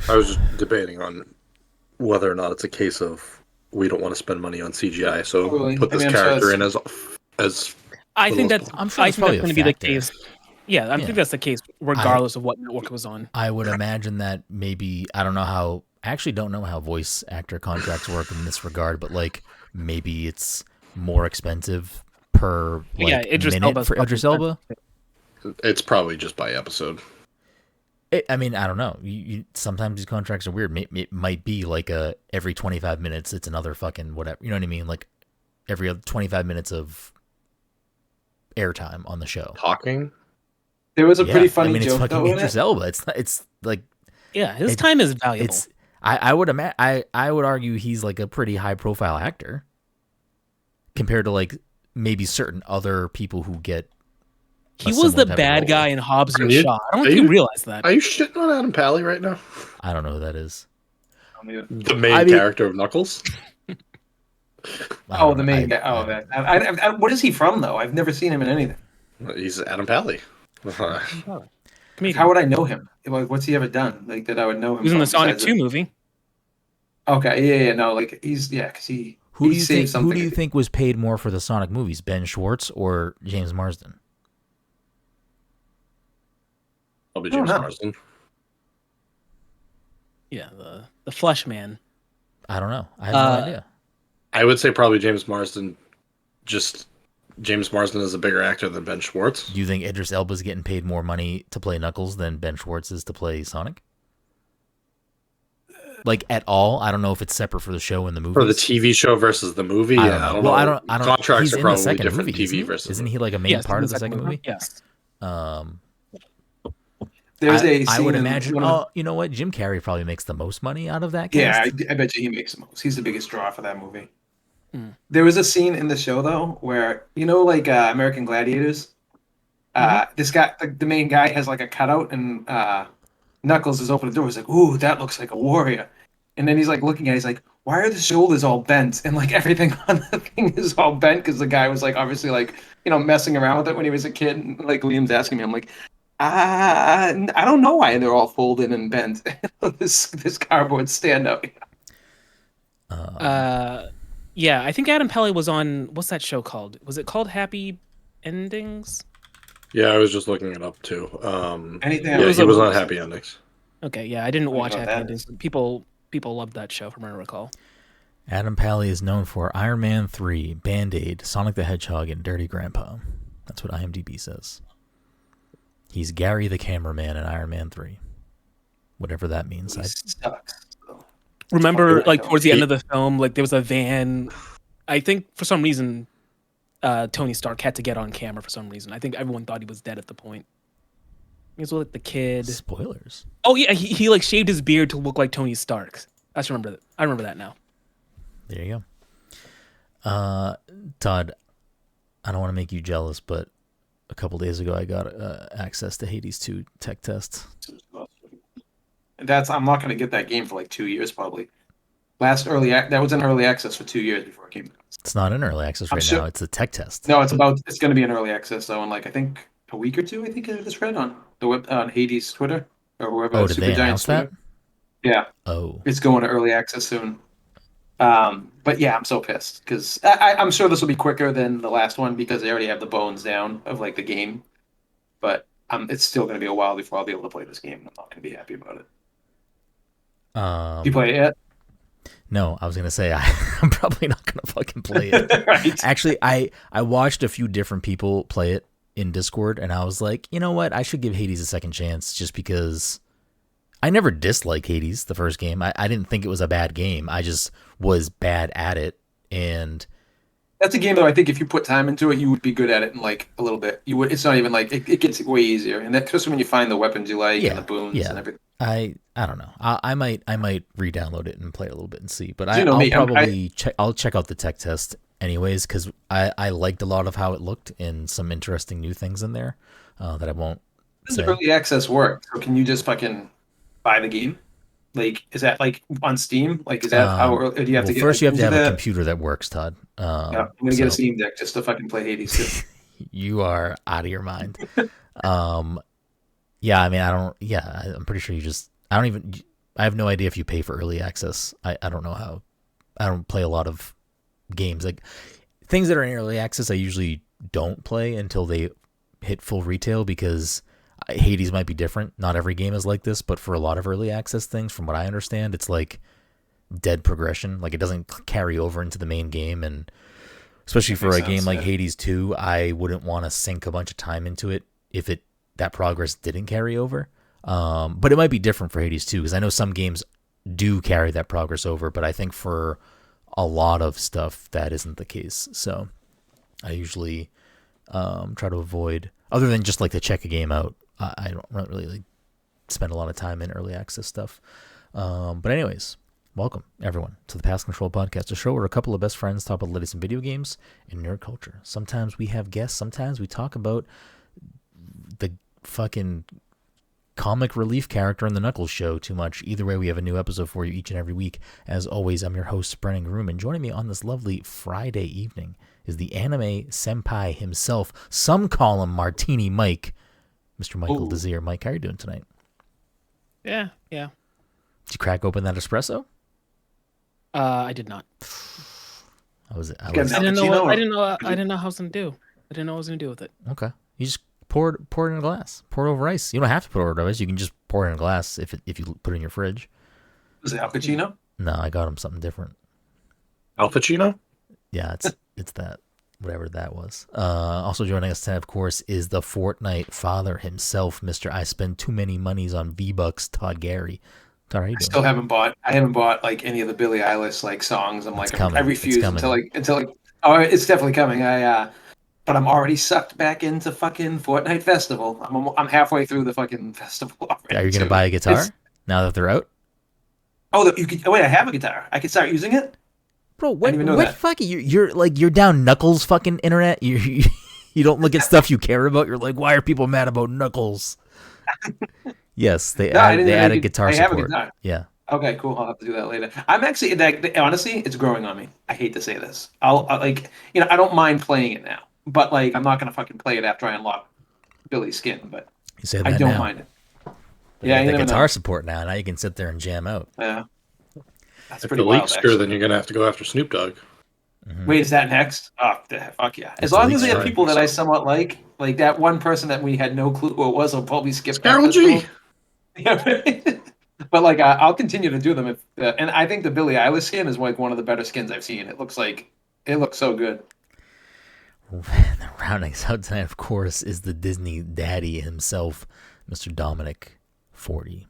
I was just debating on whether or not it's a case of we don't want to spend money on CGI, so Totally. put I this mean, I'm sure character in that's as I think little as that's possible. I'm sure I that's think probably that's going a to be the factor. case. Yeah, I think that's the case regardless of what network it was on. I would imagine that maybe I actually don't know how voice actor contracts work in this regard, but like maybe it's more expensive per Idris minute Elba's for probably Idris Elba. It's probably just by episode. I mean, I don't know. Sometimes these contracts are weird. It might be like every 25 minutes, it's another fucking whatever. You know what I mean? Like every other 25 minutes of airtime on the show. Talking. There was a pretty funny it's joke fucking though. Idris Elba. It's like his time is valuable. I would I would argue he's like a pretty high profile actor compared to like maybe certain other people who get. He was the bad guy in Hobbs and Shaw. I don't think you realize that. Are you shitting on Adam Pally right now? I don't know who that is. The main character of Knuckles. The main guy. Oh, what is he from though? I've never seen him in anything. He's Adam Pally. How would I know him? Like, what's he ever done? Like that I would know him. He was in the Sonic 2 movie. Okay, no, like because he. Who do you think was paid more for the Sonic movies, Ben Schwartz or James Marsden? Probably James Marsden. Yeah, the Flesh Man. I don't know. I have no idea. I would say probably James Marsden. Just James Marsden is a bigger actor than Ben Schwartz. Do you think Idris Elba's getting paid more money to play Knuckles than Ben Schwartz is to play Sonic? Like at all? I don't know if it's separate for the show and the movie. For the TV show versus the movie, I don't know. I don't know. Contracts he's are in probably the second different. movie, TV versus. Isn't he like a main part of the second movie? Yes. There's a scene I would imagine. You know what? Jim Carrey probably makes the most money out of that cast. Yeah, I bet you he makes the most. He's the biggest draw for that movie. There was a scene in the show though where like American Gladiators. This guy, the main guy, has like a cutout, and Knuckles is opening the door. He's like, "Ooh, that looks like a warrior," and then he's like looking at it, he's like, "Why are the shoulders all bent?" And like everything on the thing is all bent because the guy was like obviously like messing around with it when he was a kid. And like Liam's asking me, I'm like, I don't know why they're all folded and bent. this cardboard standout. Yeah, I think Adam Pally was on, what's that show called? Was it called Happy Endings? Yeah, I was just looking it up too. Anything? Yeah, he was on Happy Endings. Okay, yeah, I didn't watch Happy Endings. People loved that show, from what I recall. Adam Pally is known for Iron Man 3, Band-Aid, Sonic the Hedgehog, and Dirty Grandpa. That's what IMDb says. He's Gary the cameraman in Iron Man 3. Whatever that means. Remember, like, towards the end of the film, like, there was a van. I think, for some reason, Tony Stark had to get on camera for some reason. I think everyone thought he was dead at the point. He was with the kid. Spoilers. Oh, yeah, he like, shaved his beard to look like Tony Stark. I remember that now. There you go. Todd, I don't want to make you jealous, but a couple days ago I got access to Hades 2 tech test. I'm not going to get that game for like 2 years probably. That was in early access for 2 years before it came out. It's not in early access right now. It's a tech test. No, it's going to be in early access though in like I think a week or two. I think I just read on the on Hades Twitter or wherever. Oh, did they announce that? Yeah. Oh. It's going to early access soon. But yeah, I'm so pissed because I'm sure this will be quicker than the last one because they already have the bones down of like the game. But it's still going to be a while before I'll be able to play this game. I'm not going to be happy about it. You play it yet? No, I was gonna say I'm probably not gonna fucking play it. Right. Actually, I watched a few different people play it in Discord, and I was like, you know what? I should give Hades a second chance, just because I never disliked Hades, the first game. I didn't think it was a bad game. I just was bad at it, and that's a game though. I think if you put time into it, you would be good at it in like a little bit. You would. It's not even like it gets way easier, and that, especially when you find the weapons you like and the boons and everything. I don't know. I might re-download it and play it a little bit and see. But I'll check out the tech test anyways because I liked a lot of how it looked and some interesting new things in there that I won't. Does early access work? So can you just fucking buy the game? Like, is that like on Steam? Like, is that how? Or do you have to get? First, you have to have a computer that works, Todd. I'm gonna get a Steam Deck just to fucking play Hades too. You are out of your mind. Yeah, I mean, I'm pretty sure I I have no idea if you pay for early access. I don't know how. I don't play a lot of games. Like things that are in early access, I usually don't play until they hit full retail because Hades might be different. Not every game is like this, but for a lot of early access things, from what I understand, it's like dead progression. Like it doesn't carry over into the main game, and especially for a game like Hades 2, I wouldn't want to sink a bunch of time into it if that progress didn't carry over. But it might be different for Hades 2 because I know some games do carry that progress over, but I think for a lot of stuff that isn't the case. So I usually try to avoid, other than just like to check a game out. I don't really like spend a lot of time in early access stuff. But anyways, welcome everyone to the Pass Control Podcast, a show where a couple of best friends talk about the latest in video games and nerd culture. Sometimes we have guests. Sometimes we talk about the fucking comic relief character in the Knuckles show too much. Either way, we have a new episode for you each and every week. As always, I'm your host, Brenden Groom, and joining me on this lovely Friday evening is the anime senpai himself. Some call him Martini Mike, Mr. Michael Desir. Mike, how are you doing tonight? Yeah. Did you crack open that espresso? I did not. I didn't know how I was gonna do. I didn't know what I was gonna do with it. Okay. You just pour it in a glass. Pour it over ice. You don't have to put it over ice. You can just pour it in a glass if you put it in your fridge. Was it Al Pacino? No, I got him something different. Al Pacino? Yeah, it's that, whatever that was. Also joining us tonight, of course, is the Fortnite father himself, Mr. I spend too many monies on V-Bucks, Todd Gary. Todd, how you doing? I haven't bought like any of the Billie Eilish like songs. I refuse until it's definitely coming. But I'm already sucked back into fucking Fortnite Festival. I'm halfway through the fucking festival already. Are you gonna buy a guitar now that they're out? Wait, I have a guitar. I can start using it. Bro, what fucking you're down Knuckles fucking internet. You don't look at stuff you care about. You're like, why are people mad about Knuckles? Yes, they added guitar support. I have a guitar. Yeah. Okay, cool. I'll have to do that later. I'm actually honestly, it's growing on me. I hate to say this. I don't mind playing it now, but like I'm not gonna fucking play it after I unlock Billy's skin. But you say that I don't now. mind it. But yeah, the guitar support now you can sit there and jam out. Yeah. That's if pretty the wild, leaks actually. true, then you're gonna have to go after Snoop Dogg. Mm-hmm. Wait, is that next? Oh, fuck yeah! As long as they have people that I somewhat like that one person that we had no clue who it was, I'll probably skip. Carol G. Yeah, but like I'll continue to do them if, and I think the Billie Eilish skin is like one of the better skins I've seen. It looks so good. The rounding out tonight, of course, is the Disney daddy himself, Mr. Dominic 40.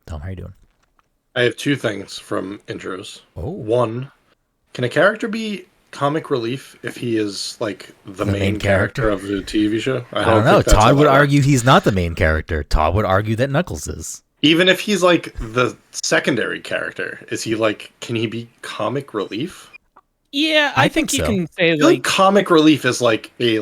Tom, how are you doing? I have two things from intros. Oh. One, can a character be comic relief if he is like the main character of the TV show? I don't know. Todd would argue he's not the main character. Todd would argue that Knuckles is. Even if he's like the secondary character, is he like? Can he be comic relief? Yeah, I think you so. can say I feel like comic relief is like a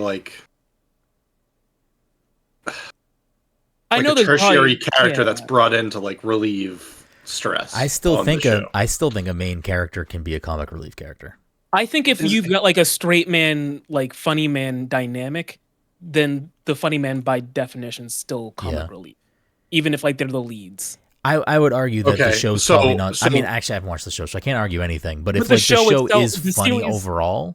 I know a tertiary character yeah. that's brought in to like relieve stress. I still think a main character can be a comic relief character. I think if you've got like a straight man, like funny man dynamic, then the funny man by definition is still comic relief, even if like they're the leads. I would argue that the show's probably not. I mean, actually, I haven't watched the show, so I can't argue anything. But if the like show the show itself, is funny overall,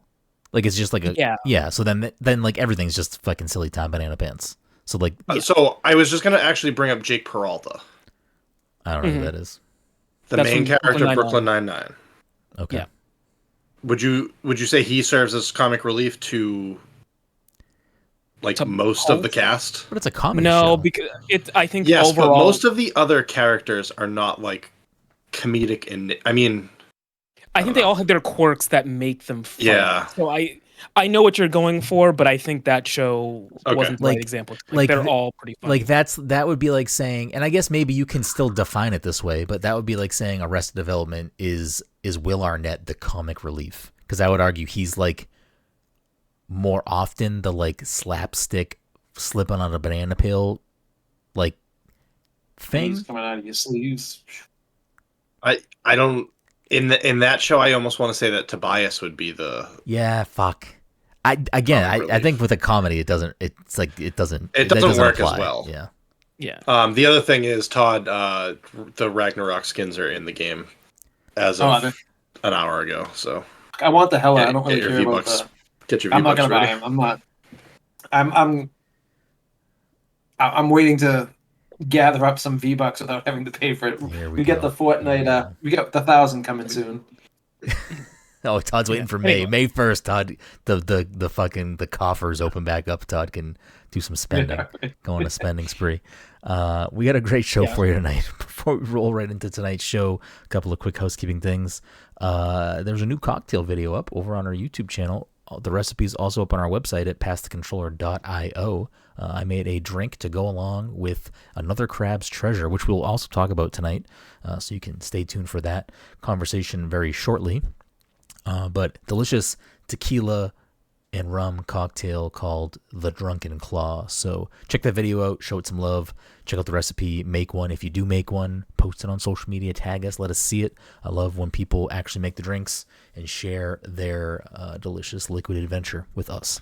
like it's just like a so then like everything's just fucking silly time banana pants. So like so I was just gonna actually bring up Jake Peralta. I don't know who that is. The main character of Brooklyn Nine-Nine. Okay. Yeah. Would you say he serves as comic relief to like most of the cast? But it's a comedy show. No, because I think yes, overall, but most of the other characters are not like comedic I think they all have their quirks that make them funny. Yeah. So I know what you're going for, but I think that show wasn't the right example. Like they're all pretty funny. Like that would be like saying, and I guess maybe you can still define it this way, but that would be like saying Arrested Development is Will Arnett the comic relief? Because I would argue he's like more often the like slapstick slipping on a banana peel like thing. He's coming out of your sleeves. I don't. In that show, I almost want to say that Tobias would be the fuck. I think with a comedy, it doesn't work as well. Yeah, Yeah. The other thing is, Todd, the Ragnarok skins are in the game as Oh, of are an hour ago. So I want the hell out. I don't get really your care about V-Bucks. the. Get your I'm not V-Bucks gonna buy ready. them. I'm not. I'm waiting to gather up some V-Bucks without having to pay for it. Here We get go. the Fortnite. We got the 1,000 coming soon. Oh, Todd's waiting for Anyway. May 1st. Todd, the fucking the coffers open back up. Todd can do some spending, go on a spending spree. We got a great show for you tonight. Before we roll right into tonight's show, a couple of quick housekeeping things. There's a new cocktail video up over on our YouTube channel. The recipe is also up on our website at passthecontroller.io. I made a drink to go along with Another Crab's Treasure, which we'll also talk about tonight. So you can stay tuned for that conversation very shortly. But delicious tequila and rum cocktail called the Drunken Claw. So check that video out, show it some love, check out the recipe, make one. If you do make one, post it on social media, tag us, let us see it. I love when people actually make the drinks and share their delicious liquid adventure with us.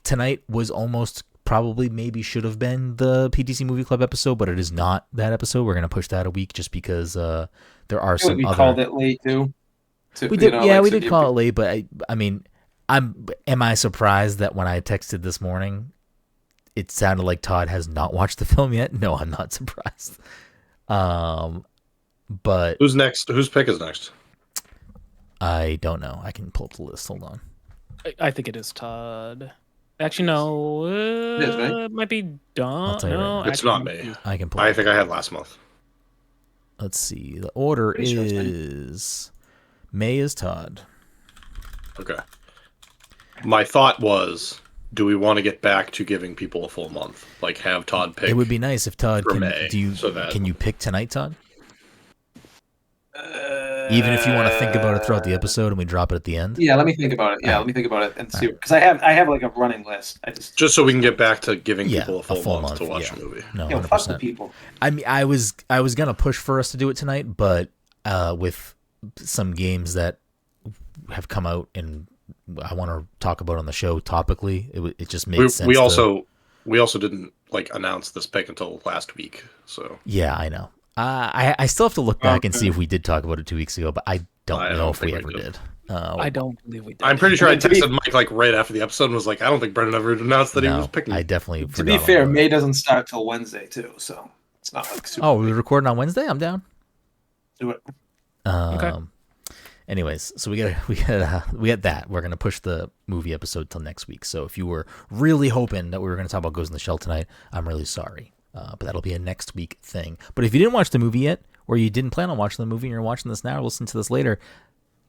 Tonight was almost probably maybe should have been the PTC Movie Club episode, but it is not that episode. We're going to push that a week just because there are some we other... called it late too. We did, we did call it late, but am I surprised that when I texted this morning, it sounded like Todd has not watched the film yet? No, I'm not surprised. But Who's next? Whose pick is next? I don't know. I can pull up the list. Hold on. I think it is Todd. Actually, no. It is, right? It might be Don. I'll tell you No, It's not me. I can pull. I think I had last month. Let's see. The order Pretty sure it's is May is Todd. Okay. My thought was, do we want to get back to giving people a full month? Like have Todd pick? It would be nice if Todd for can. May, Can you pick tonight, Todd? Even if you want to think about it throughout the episode and we drop it at the end. Yeah, let me think about it. Yeah, let me think about it and see, because I have like a running list. Just so we can get back to giving Yeah, people a full month to watch yeah. a movie. No, Yo, fuck the 100%. people. I mean, I was gonna push for us to do it tonight, but with some games that have come out and I want to talk about on the show topically, it just makes sense. We also didn't like announce this pick until last week, so yeah, I know. I still have to look back and see if we did talk about it 2 weeks ago, but I don't know if we ever did. I don't believe we did. I'm pretty sure I texted Mike like right after the episode and was like, I don't think Brenden ever announced that he was picking. I definitely To be fair, May doesn't start till Wednesday too, so it's not like super. Oh, we're recording on Wednesday? I'm down. Do it. Okay. Anyways, so we got that. We're gonna push the movie episode till next week. So if you were really hoping that we were gonna talk about Ghost in the Shell tonight, I'm really sorry. But that'll be a next week thing. But if you didn't watch the movie yet, or you didn't plan on watching the movie and you're watching this now or listen to this later,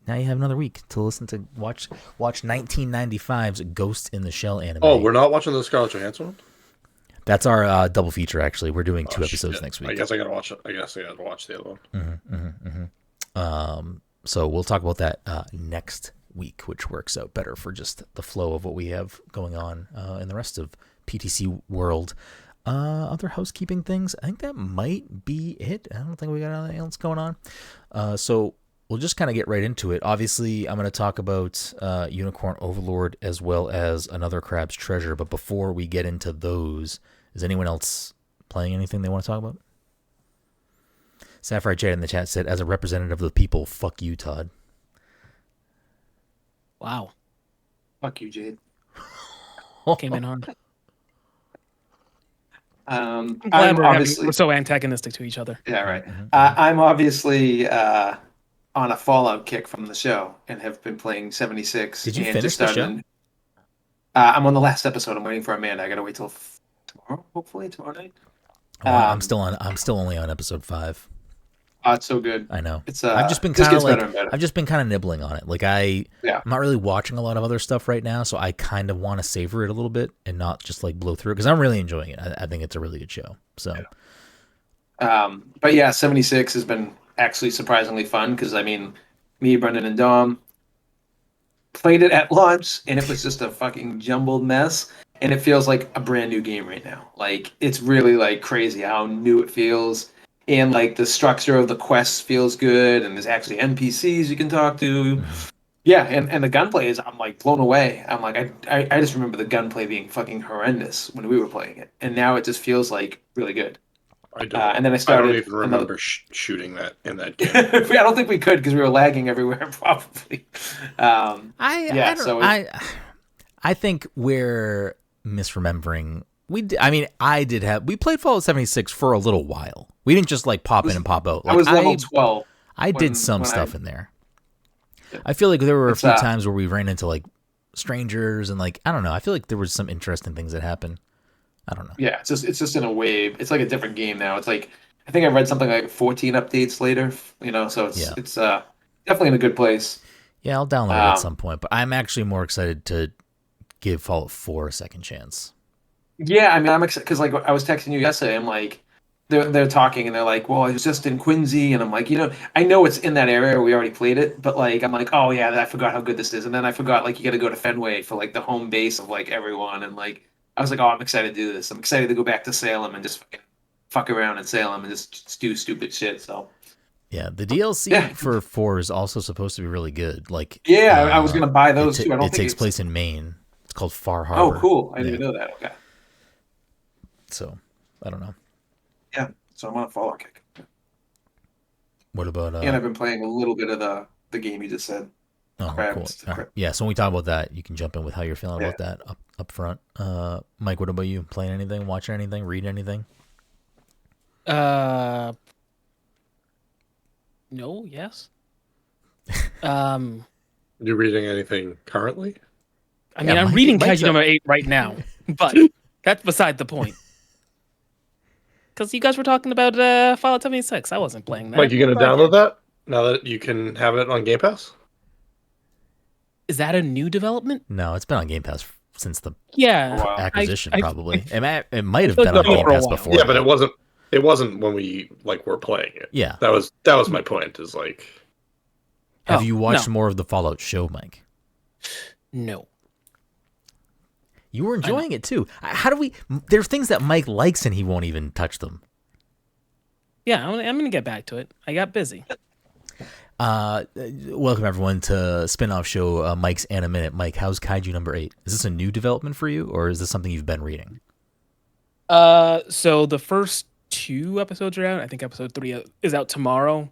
now you have another week to listen to watch 1995's Ghost in the Shell anime. Oh, we're not watching the Scarlett Johansson one? That's our double feature, actually. We're doing 2 episodes next week. I guess I gotta watch it. I guess I gotta watch the other one. So we'll talk about that next week, which works out better for just the flow of what we have going on in the rest of PTC world. Other housekeeping things, I think that might be it. I don't think we got anything else going on. So we'll just kind of get right into it. Obviously, I'm going to talk about Unicorn Overlord as well as Another Crab's Treasure. But before we get into those, is anyone else playing anything they want to talk about? Sapphire Jade in the chat said, as a representative of the people, fuck you, Todd. Wow. Fuck you, Jade. Came in hard. I'm obviously we're so antagonistic to each other. Yeah, right. I'm obviously on a Fallout kick from the show and have been playing 76. Did you and finish just the started show? I'm on the last episode. I'm waiting for Amanda. I gotta wait till tomorrow, hopefully tomorrow night. I'm still only on episode 5. Oh, it's so good. I know. It's I've just been just kind of gets better and better. I've just been kind of nibbling on it. Like I'm not really watching a lot of other stuff right now, so I kind of want to savor it a little bit and not just like blow through it because I'm really enjoying it. I think it's a really good show. So, but yeah, 76 has been actually surprisingly fun because I mean, me, Brenden, and Dom played it at launch and it was just a fucking jumbled mess. And it feels like a brand new game right now. Like it's really like crazy how new it feels. And like the structure of the quests feels good, and there's actually NPCs you can talk to. Yeah, and the gunplay is I'm like blown away. I'm like I just remember the gunplay being fucking horrendous when we were playing it, and now it just feels like really good. And then I I don't started even another. remember shooting that in that game. I don't think we could because we were lagging everywhere probably. I don't. So I think we're misremembering. We played Fallout 76 for a little while. We didn't just like pop in and pop out. Like, I was level 12. I did some stuff in there. I feel like there were a few times where we ran into like strangers and like I don't know. I feel like there was some interesting things that happened. I don't know. Yeah, it's just in a wave. It's like a different game now. It's like I think I read something like 14 updates later. So it's definitely in a good place. Yeah, I'll download it at some point. But I'm actually more excited to give Fallout 4 a second chance. Yeah, I mean I'm excited because like I was texting you yesterday. I'm like. They're talking and they're like, well, I was just in Quincy, and I'm like, I know it's in that area. We already played it, but like, I'm like, oh yeah, I forgot how good this is, and then I forgot like you got to go to Fenway for like the home base of like everyone, and like I was like, oh, I'm excited to do this. I'm excited to go back to Salem and just fuck around in Salem and just do stupid shit. So yeah, the DLC for 4 is also supposed to be really good. Like I was gonna buy those too. I don't it think takes place in Maine. It's called Far Harbor. Oh, cool! I didn't know that. Okay. So I don't know. Yeah, so I'm on a Fallout kick. What about? And I've been playing a little bit of the game you just said. Oh, cool. Right. Yeah, so when we talk about that, you can jump in with how you're feeling about that up front. Mike, what about you? Playing anything? Watching anything? Reading anything? No. Yes. You reading anything currently? I mean, I'm reading Kaiju number 8 right now, but that's beside the point. Because you guys were talking about Fallout 76. I wasn't playing that. Mike, you going to download that now that you can have it on Game Pass? Is that a new development? No, it's been on Game Pass since the acquisition, probably. It might have been on Game Pass before. Yeah, but it wasn't when we like were playing it. Yeah. That was my point, is like... Have you watched more of the Fallout show, Mike? No. You were enjoying it too. How do we? There's things that Mike likes and he won't even touch them. Yeah, I'm gonna get back to it. I got busy. Welcome everyone to spin-off show Mike's Animinute. Mike, how's Kaiju number 8? Is this a new development for you, or is this something you've been reading? So the first 2 episodes are out. I think episode 3 is out tomorrow.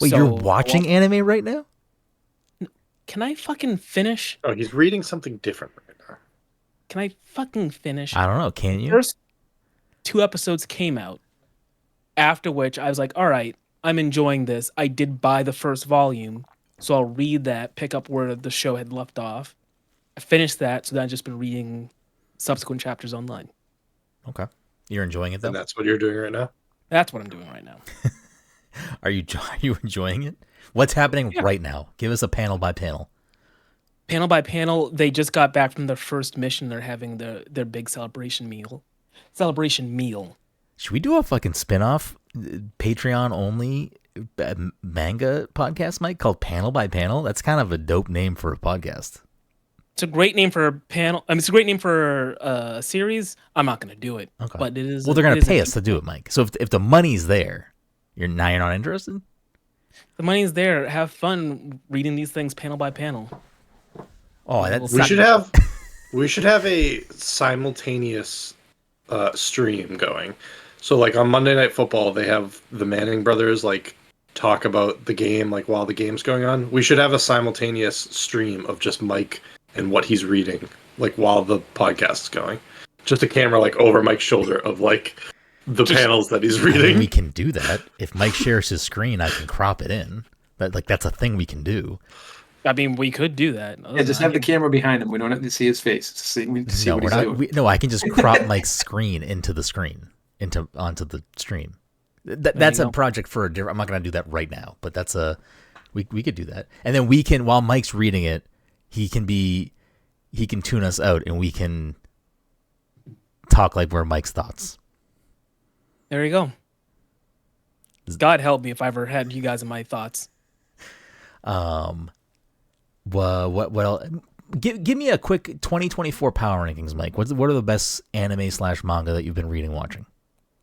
Wait, you're watching anime right now? Can I fucking finish? Oh, he's reading something different right now. Can I fucking finish? I don't know. Can you? First 2 episodes came out. After which I was like, all right, I'm enjoying this. I did buy the first volume, so I'll read that, pick up where the show had left off. I finished that, so then I've just been reading subsequent chapters online. Okay. You're enjoying it, though? And that's what you're doing right now? That's what I'm doing right now. Are you enjoying it? What's happening right now? Give us a panel by panel. Panel by panel, they just got back from their first mission. They're having their big celebration meal. Should we do a fucking spin-off Patreon only manga podcast, Mike, called Panel by Panel? That's kind of a dope name for a podcast. It's a great name for a panel. I mean, it's a great name for a series. I'm not going to do it. Okay. But it is. Well, they're going to pay us to do it, Mike. So if the money's there, you're not interested? The money's there. Have fun reading these things panel by panel. Oh, that's we should have a simultaneous stream going. So like on Monday Night Football, they have the Manning brothers like talk about the game like while the game's going on. We should have a simultaneous stream of just Mike and what he's reading like while the podcast is going. Just a camera like over Mike's shoulder of like the panels that he's reading. I mean, we can do that. If Mike shares his screen, I can crop it in. That's a thing we can do. I mean, we could do that. Yeah, just have the camera behind him. We don't have to see his face. See what he's doing. No, I can just crop Mike's screen into the screen, onto the stream. That's a project for a different. I'm not going to do that right now, but that's we could do that, and then we can, while Mike's reading it, he can tune us out, and we can talk like we're Mike's thoughts. There you go. God help me if I ever had you guys in my thoughts. What else? Give me a quick 2024 power rankings, Mike. What are the best anime / manga that you've been reading, watching?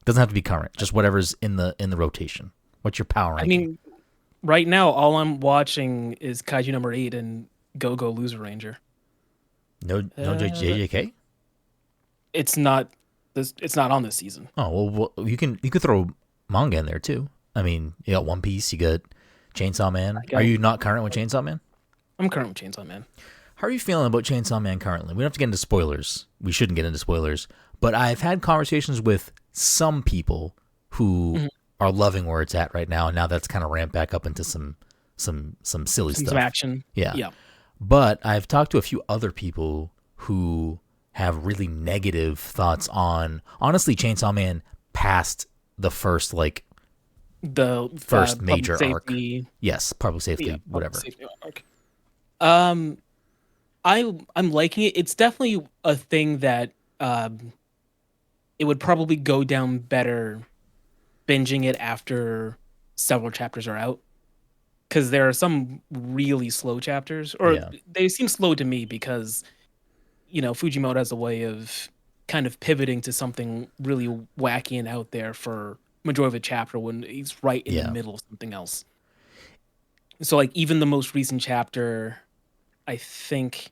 Doesn't have to be current, just whatever's in the rotation. What's your power ranking? I mean, Right now, all I'm watching is Kaiju number 8 and Go Go Loser Ranger. No JJK. It's not this. It's not on this season. Oh well, you could throw manga in there too. I mean, you got One Piece, you got Chainsaw Man. Are you not current with Chainsaw Man? I'm current with Chainsaw Man. How are you feeling about Chainsaw Man currently? We don't have to get into spoilers. We shouldn't get into spoilers. But I've had conversations with some people who are loving where it's at right now, and now that's kind of ramped back up into some silly stuff. Some action. Yeah. But I've talked to a few other people who have really negative thoughts on, honestly, Chainsaw Man past the first the first major arc. Safety, Yes, public safety, whatever. Safety arc. I'm liking it. It's definitely a thing that it would probably go down better binging it after several chapters are out. Because there are some really slow chapters, or they seem slow to me because, Fujimoto has a way of kind of pivoting to something really wacky and out there for majority of a chapter when he's right in the middle of something else. So even the most recent chapter, I think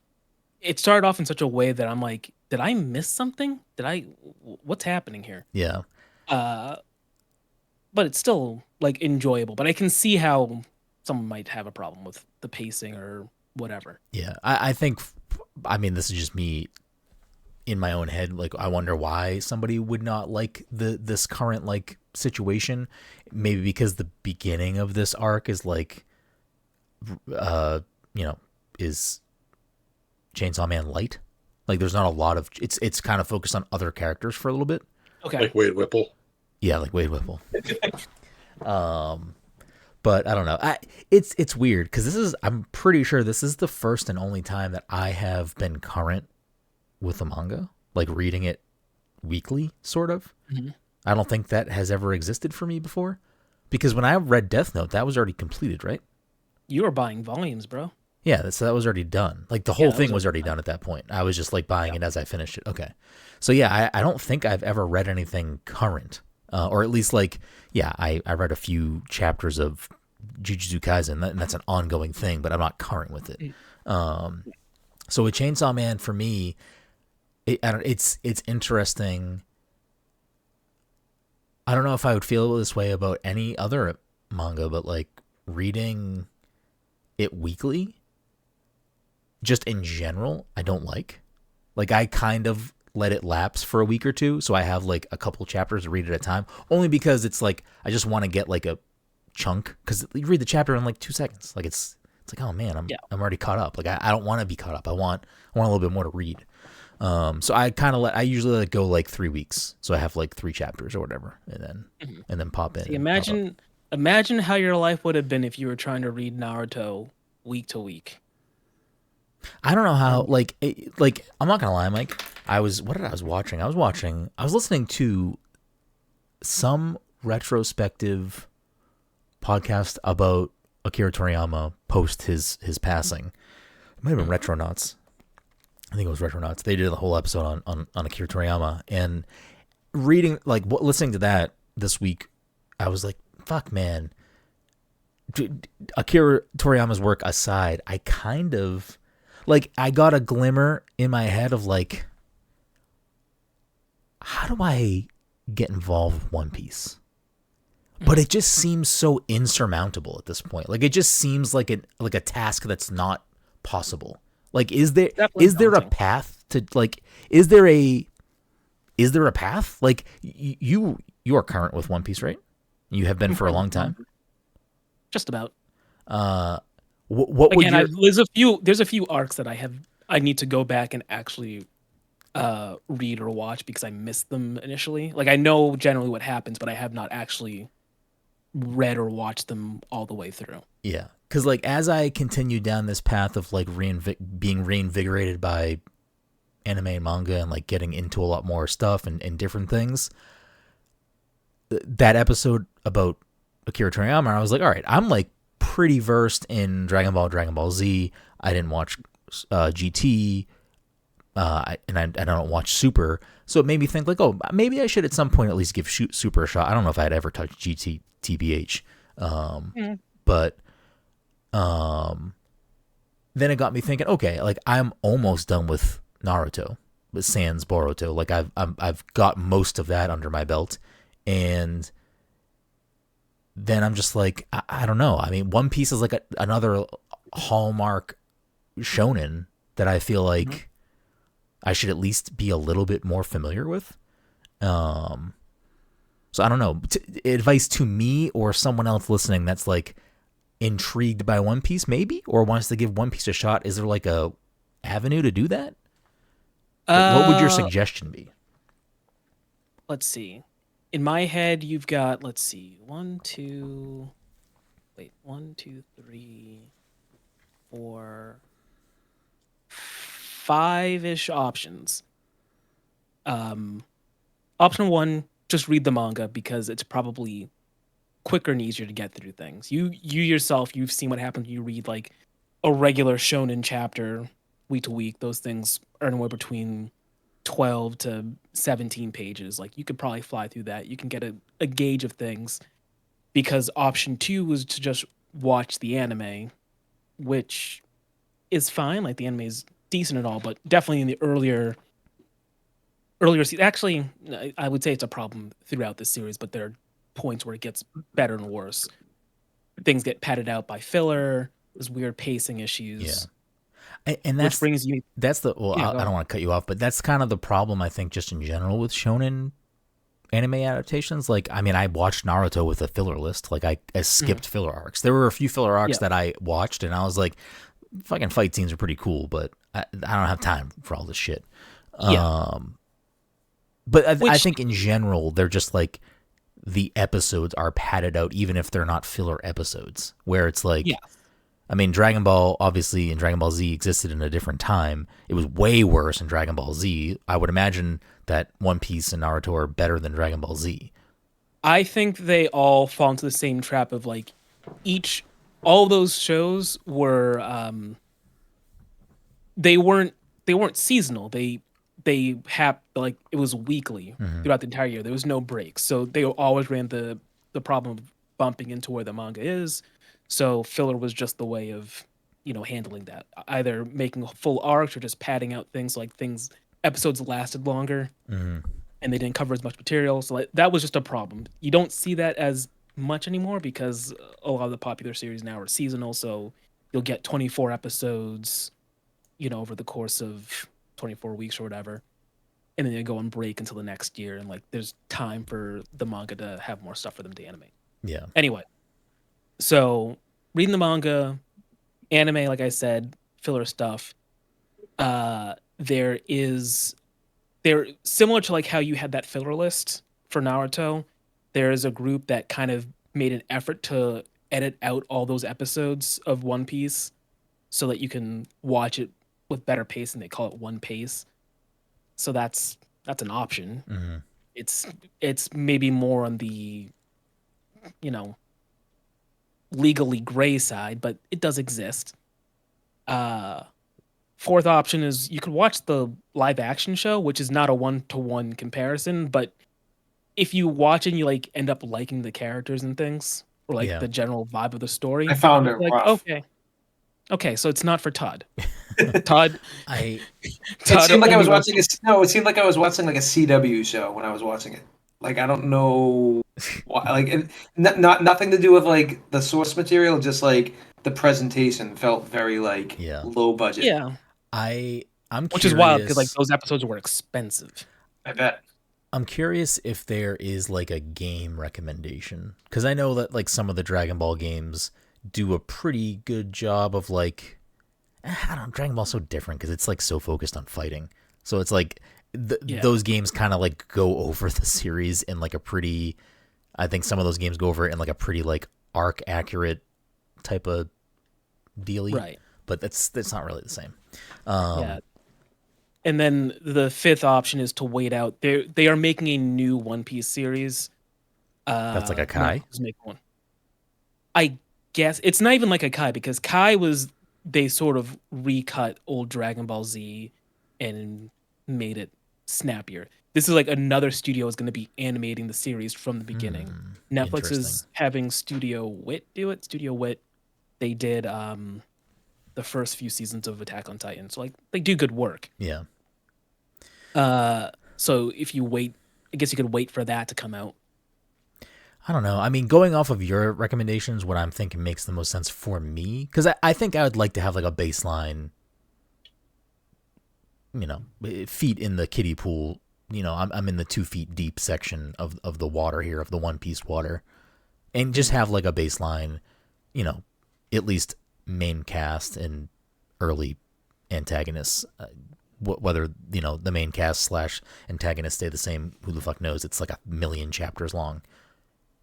it started off in such a way that I'm like, did I miss something? What's happening here? Yeah. But it's still enjoyable, but I can see how someone might have a problem with the pacing or whatever. Yeah. I think, this is just me in my own head. I wonder why somebody would not like this current situation. Maybe because the beginning of this arc is is Chainsaw Man light. There's not a lot of it's kind of focused on other characters for a little bit. Okay. Like Wade Whipple. Yeah, like Wade Whipple. But I don't know. It's weird because I'm pretty sure this is the first and only time that I have been current with a manga, reading it weekly, sort of. Mm-hmm. I don't think that has ever existed for me before, because when I read Death Note, that was already completed, right? You were buying volumes, bro. Yeah, so that was already done. The whole thing was already done at that point. I was just buying it as I finished it. Okay. So yeah, I don't think I've ever read anything current. Or at least I read a few chapters of Jujutsu Kaisen, and that's an ongoing thing, but I'm not current with it. So with Chainsaw Man, for me, it's interesting. I don't know if I would feel this way about any other manga, but reading it weekly, just in general, I don't like. I kind of let it lapse for a week or two, so I have a couple chapters to read at a time, only because it's I just want to get a chunk, because you read the chapter in 2 seconds. It's oh man, I'm already caught up. I don't want to be caught up. I want a little bit more to read. So I usually let it go 3 weeks, so I have 3 chapters or whatever, and then pop in. See, imagine how your life would have been if you were trying to read Naruto week to week. I don't know how, I'm not gonna lie, Mike. I was watching. I was listening to some retrospective podcast about Akira Toriyama post his passing. It might have been Retronauts. I think it was Retronauts. They did the whole episode on Akira Toriyama, and reading, listening to that this week, I was like, fuck, man. Akira Toriyama's work aside, I kind of, I got a glimmer in my head of, how do I get involved with One Piece? But it just seems so insurmountable at this point. It just seems like a task that's not possible. Is there a path to is there a path? You are current with One Piece, right? You have been for a long time. Just about. What again? would There's a few arcs that I need to go back and actually read or watch because I missed them initially. I know generally what happens, but I have not actually read or watched them all the way through. Yeah, because as I continue down this path of being reinvigorated by anime and manga and getting into a lot more stuff and different things, that episode about Akira Toriyama, I was all right, I'm pretty versed in Dragon Ball Z. I didn't watch GT, and I don't watch Super, so it made me think oh, maybe I should at some point at least give Super a shot. I don't know if I'd ever touched GT TBH, but Then it got me thinking, okay, like I'm almost done with Naruto, with Sans Boruto. Like I've got most of that under my belt, and then I'm just like, I don't know. I mean, One Piece is like another hallmark shonen that I feel like I should at least be a little bit more familiar with. So I don't know. Advice to me or someone else listening that's like intrigued by One Piece, maybe, or wants to give One Piece a shot. Is there like a avenue to do that? Like, what would your suggestion be? Let's see. In my head, you've got, let's see, 1, 2, 3, 4, 5-ish options. Option 1, just read the manga because it's probably quicker and easier to get through things. You yourself, you've seen what happens when you read like a regular shonen chapter week to week. Those things are anywhere between 12 to 17 pages. Like you could probably fly through that. You can get a gauge of things, because option 2 was to just watch the anime, which is fine. Like the anime is decent and all, but definitely in the earlier actually, I would say it's a problem throughout the series, but there are points where it gets better and worse. Things get padded out by filler. There's weird pacing issues. Yeah. And which brings you. That's the well. Yeah, I don't want to cut you off, but that's kind of the problem I think, just in general with shonen anime adaptations. Like, I mean, I watched Naruto with a filler list. Like, I skipped filler arcs. There were a few filler arcs that I watched, and I was like, fucking fight scenes are pretty cool, but I don't have time for all this shit. But I think in general, they're just like, the episodes are padded out, even if they're not filler episodes, where it's like, I mean, Dragon Ball, obviously, and Dragon Ball Z existed in a different time. It was way worse in Dragon Ball Z. I would imagine that One Piece and Naruto are better than Dragon Ball Z. I think they all fall into the same trap of like all those shows were, they weren't seasonal. They have like, it was weekly throughout the entire year. There was no breaks, so they always ran the problem of bumping into where the manga is. So filler was just the way of handling that, either making full arcs or just padding out things, like episodes lasted longer and they didn't cover as much material. So like, that was just a problem. You don't see that as much anymore because a lot of the popular series now are seasonal. So you'll get 24 episodes over the course of 24 weeks or whatever, and then they go on break until the next year, and like there's time for the manga to have more stuff for them to animate. Anyway, so reading the manga, anime, like I said, filler stuff, they're similar to like how you had that filler list for Naruto. There is a group that kind of made an effort to edit out all those episodes of One Piece so that you can watch it with better pace, and they call it One Pace. So that's an option. It's maybe more on the legally gray side, but it does exist. Fourth option is you could watch the live action show, which is not a 1-to-1 comparison, but if you watch it and you like end up liking the characters and things, or like the general vibe of the story, I found it like rough. Okay, so it's not for Todd. Todd. It seemed like I was watching it seemed like I was watching like a CW show when I was watching it. Like, I don't know why, like nothing to do with like the source material, just like the presentation felt very like low budget. Yeah. I'm curious, which is wild because like those episodes were expensive. I bet. I'm curious if there is like a game recommendation, because I know that like some of the Dragon Ball games do a pretty good job of like, I don't know, Dragon Ball's so different because it's like so focused on fighting. So it's like those games kind of like go over the series in like a pretty, I think some of those games go over it in like a pretty like arc accurate type of dealie. Right. But that's not really the same. And then the fifth option is to wait out. They are making a new One Piece series. That's like a Kai? One. I guess it's not even like a Kai, because Kai was, they sort of recut old Dragon Ball Z and made it snappier. This is like another studio is going to be animating the series from the beginning. Netflix is having Studio Wit do it. Studio Wit they did the first few seasons of Attack on Titan. So like they do good work. Yeah. So if you wait, I guess you could wait for that to come out. I don't know. I mean, going off of your recommendations, what I'm thinking makes the most sense for me, because I think I would like to have like a baseline, feet in the kiddie pool. I'm in the 2 feet deep section of the water here, of the One Piece water, and just have like a baseline, at least main cast and early antagonists. Whether the main cast / antagonists stay the same, who the fuck knows? It's like 1,000,000 chapters long.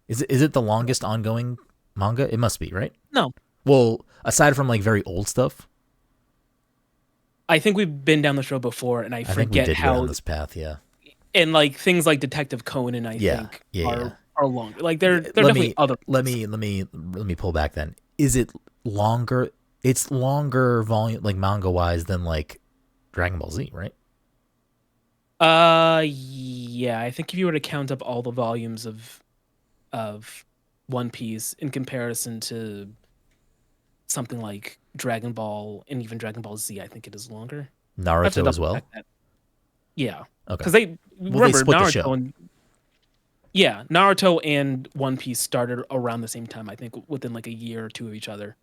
Is it the longest ongoing manga? It must be, right? No. Well, aside from like very old stuff, I think we've been down this road before, and I think we forget did go how. down this path. Yeah. And like things like Detective Conan, I think are long. Like they're definitely other. Let me pull back then. Is it longer? It's longer volume, like manga wise, than like Dragon Ball Z, right? Yeah. I think if you were to count up all the volumes of One Piece in comparison to something like Dragon Ball and even Dragon Ball Z, I think it is longer. Naruto as well. Yeah. Okay. Because they remember split the Naruto show. Naruto and One Piece started around the same time. I think within like a year or two of each other,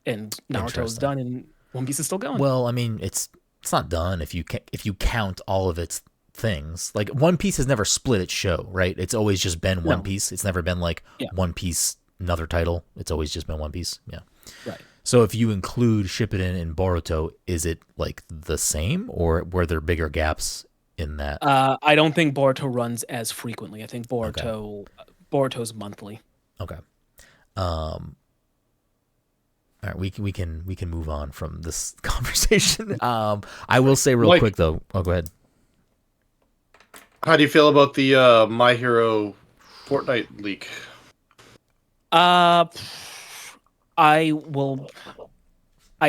and Naruto's done and One Piece is still going. Well, I mean, it's not done if you count all of its things. Like One Piece has never split its show, right? It's always just been One Piece. It's never been like One Piece another title. It's always just been One Piece. Yeah. Right. So if you include Shippuden and Boruto, is it like the same, or were there bigger gaps in that? I don't think Boruto runs as frequently. I think Boruto's monthly. Okay. All right, we can move on from this conversation. I will say real quick though. Oh, go ahead. How do you feel about the My Hero Fortnite leak? I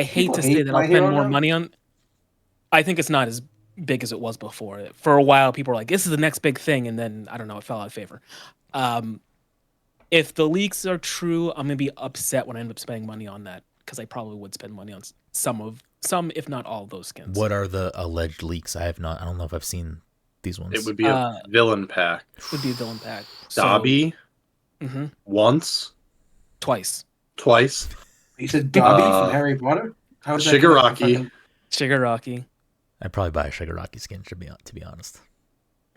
hate to say that I'll spend more money on. I think it's not as big as it was before. For a while, people were like, "This is the next big thing," and then I don't know, it fell out of favor. If the leaks are true, I'm gonna be upset when I end up spending money on that, because I probably would spend money on some, if not all, of those skins. What are the alleged leaks? I don't know if I've seen these ones. It would be a villain pack. Would be a villain pack. Dobby. Once. Twice. You said Dobby from Harry Potter? How Shigaraki. Shigaraki. I'd probably buy a Shigaraki skin, to be honest.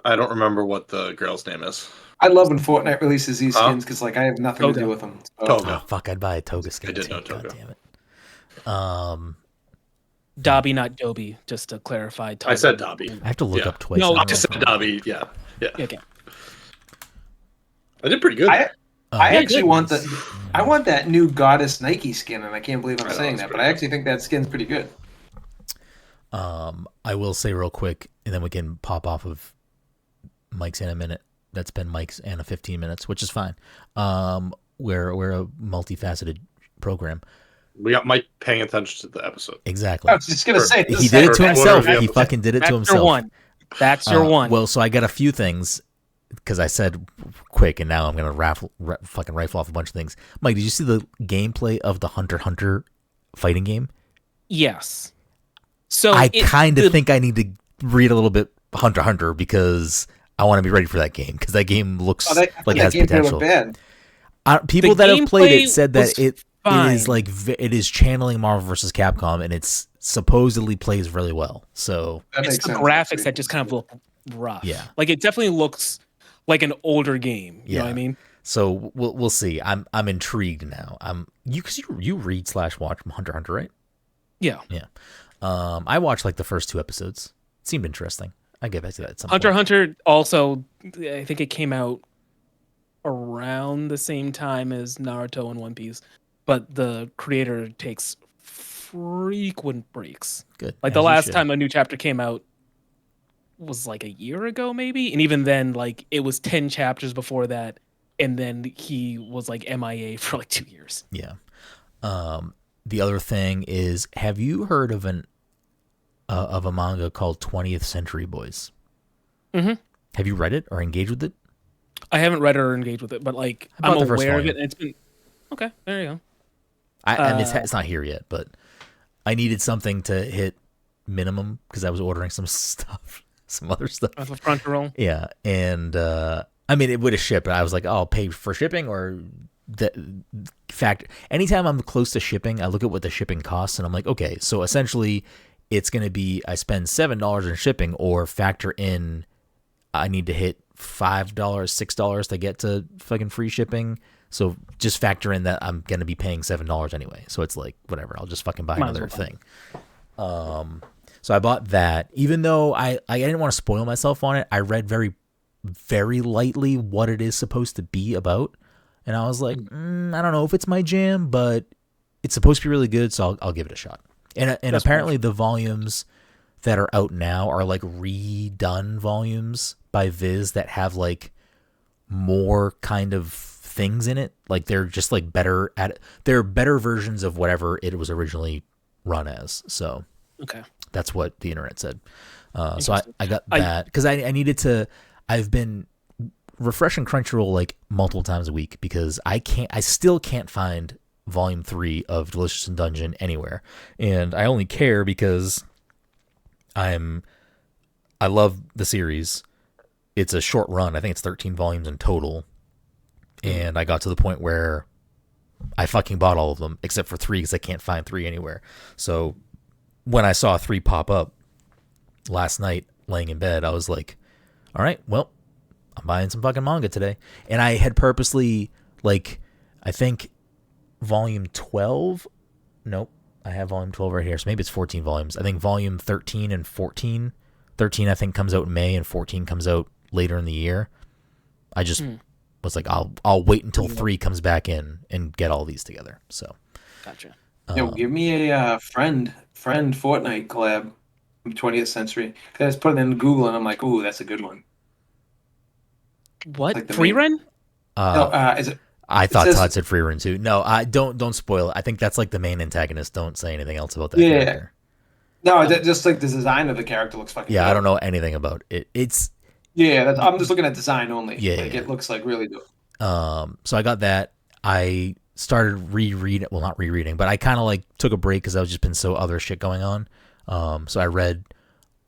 I don't remember what the girl's name is. I love when Fortnite releases these skins because like I have nothing to do with them. So. Toga. Oh, fuck, I'd buy a Toga skin. I did know Toga. God damn it. Dobby, not Dobby, just to clarify. I said Dobby. I have to look up twice. No, I just said Dobby. Yeah. Okay. I did pretty good. I actually want that new Goddess Nike skin, and I can't believe I'm saying that, but I actually think that skin's pretty good. I will say real quick, and then we can pop off of Mike's Animinute. That's been Mike's Anna 15 minutes, which is fine. We're a multifaceted program. We got Mike paying attention to the episode. Exactly. I was just gonna say he did it to himself. He fucking did it to himself. That's your one. Well, so I got a few things because I said quick, and now I'm gonna fucking rifle off a bunch of things. Mike, did you see the gameplay of the Hunter x Hunter fighting game? Yes. So I kind of think I need to read a little bit Hunter x Hunter because I want to be ready for that game, because that game looks like it has potential. People that have played it said that it is like it is channeling Marvel vs. Capcom, and it's supposedly plays really well. So it's the graphics that just kind of look rough. Yeah, like it definitely looks like an older game. You know what I mean? So we'll see. I'm intrigued now. You read / watch Hunter x Hunter, right? Yeah. I watched like the first 2 episodes. It seemed interesting. I get back to that at some Hunter x point. Hunter also, I think it came out around the same time as Naruto and One Piece, but the creator takes frequent breaks. Good. Like the last time a new chapter came out was like a year ago, maybe, and even then, like it was 10 chapters before that, and then he was like MIA for like 2 years. Yeah. The other thing is, have you heard of a manga called 20th Century Boys? Mm-hmm. Have you read it or engaged with it? I haven't read it or engaged with it, but like I'm aware of it, and it's been okay. There you go. I mean, it's not here yet, but I needed something to hit minimum because I was ordering some stuff, some other stuff. Off of Crunchyroll. Yeah, and I mean, it would have shipped. I was like, oh, I'll pay for shipping or the fact. Anytime I'm close to shipping, I look at what the shipping costs, and I'm like, okay, so essentially, it's going to be I spend $7 in shipping, or factor in I need to hit $5, $6 to get to fucking free shipping. So just factor in that I'm going to be paying $7 anyway. So it's like, whatever, I'll just fucking buy another thing. So I bought that. Even though I didn't want to spoil myself on it, I read very, very lightly what it is supposed to be about. And I was like, I don't know if it's my jam, but it's supposed to be really good, so I'll give it a shot. And apparently the volumes that are out now are like redone volumes by Viz that have like more kind of things in it. Like they're just like better at it. They're better versions of whatever it was originally run as. So Okay. that's what the internet said. So I got that because I needed to. I've been refreshing Crunchyroll like multiple times a week because I still can't find Volume 3 of Delicious in Dungeon anywhere, and I only care because I love the series. It's a short run. I think it's 13 volumes in total, and I got to the point where I fucking bought all of them except for 3 because I can't find 3 anywhere. So when I saw 3 pop up last night laying in bed, I was like, all right, well, I'm buying some fucking manga today. And I had purposely, like, I think volume 12, nope, I have volume 12 right here, so maybe it's 14 volumes. I think volume 13 and 14, 13 I think comes out in May and 14 comes out later in the year. I just was like, I'll wait until 3 comes back in and get all these together. So Gotcha. Yo, give me a friend Fortnite collab from 20th Century. I just put it in Google and I'm like, ooh, that's a good one. What? Like the Free main- run? Is it? I thought says- Todd said free run too. No, don't spoil it. I think that's like the main antagonist. Don't say anything else about that Yeah. character. No, just like the design of the character looks fucking. Yeah, dope. I don't know anything about it. It's I'm just looking at design only. Yeah, like yeah. it looks like really dope. so I got that. I started not rereading, but I kind of like took a break because I've just been so other shit going on. So I read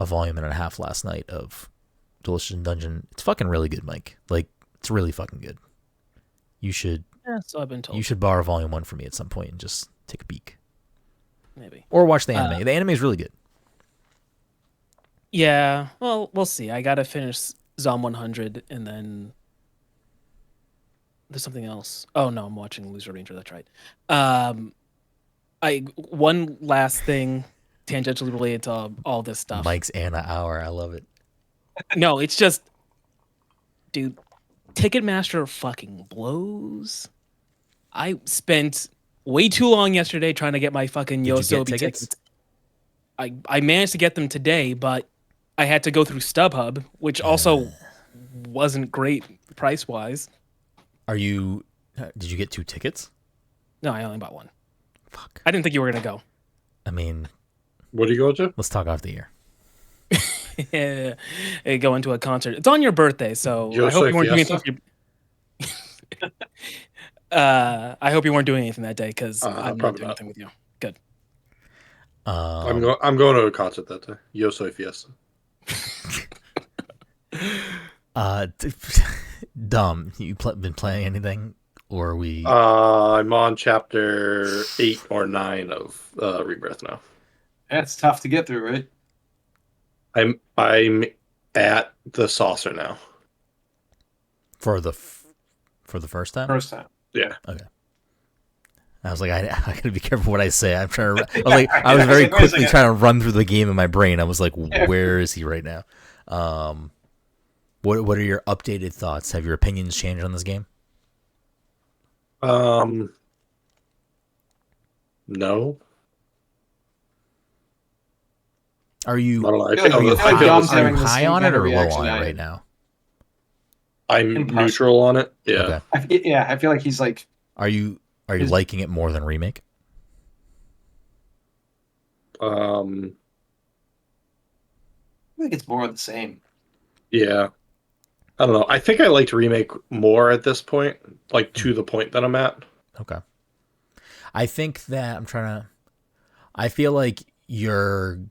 a volume and a half last night of Delicious in Dungeon. It's fucking really good, Mike. Like, it's really fucking good. You should Yeah, so I've been told. you should borrow volume 1 from me at some point and just take a peek. Maybe. Or watch the anime. The anime is really good. Yeah, well, we'll see. I gotta finish Zom 100 and then there's something else. Oh no, I'm watching Loser Ranger. That's right. One last thing, tangentially related to all this stuff. Mike's Anna Hour. I love it. No, it's just, dude, Ticketmaster fucking blows. I spent way too long yesterday trying to get my fucking Did you get Yosobi tickets? tickets. I managed to get them today, but I had to go through StubHub, which also wasn't great price wise. Did you get 2 tickets? No, I only bought one. Fuck. I didn't think you were gonna go. I mean, What do you go to? let's talk off the air. Yeah, go into a concert. It's on your birthday, so Yo I hope Soy you weren't doing Fiesta? anything. I hope you weren't doing anything that day because I'm not probably doing not. anything with you. Good. I'm going to a concert that day. Yo Soy Fiesta. Dumb. You been playing anything, or are we? I'm on chapter 8 or 9 of Rebirth now. That's tough to get through, right? I'm at the saucer now. for the first time? First time. Yeah. Okay. I was like, I gotta be careful what I say. I'm trying to. I was very wait a quickly second. trying to run through the game in my brain. I was like, where is he right now? What are your updated thoughts? Have your opinions changed on this game? No. Are you I don't know. I feel like- feel, I feel like I feel Dom's the are same. having you the high same on it kind of or low reaction on it I am. right now? I'm Impartial. neutral on it. Yeah. Okay. I feel like he's like, Are you Is- liking it more than remake? I think it's more of the same. Yeah. I don't know. I think I liked remake more at this point, like to the point that I'm at. Okay. I think that I feel like you've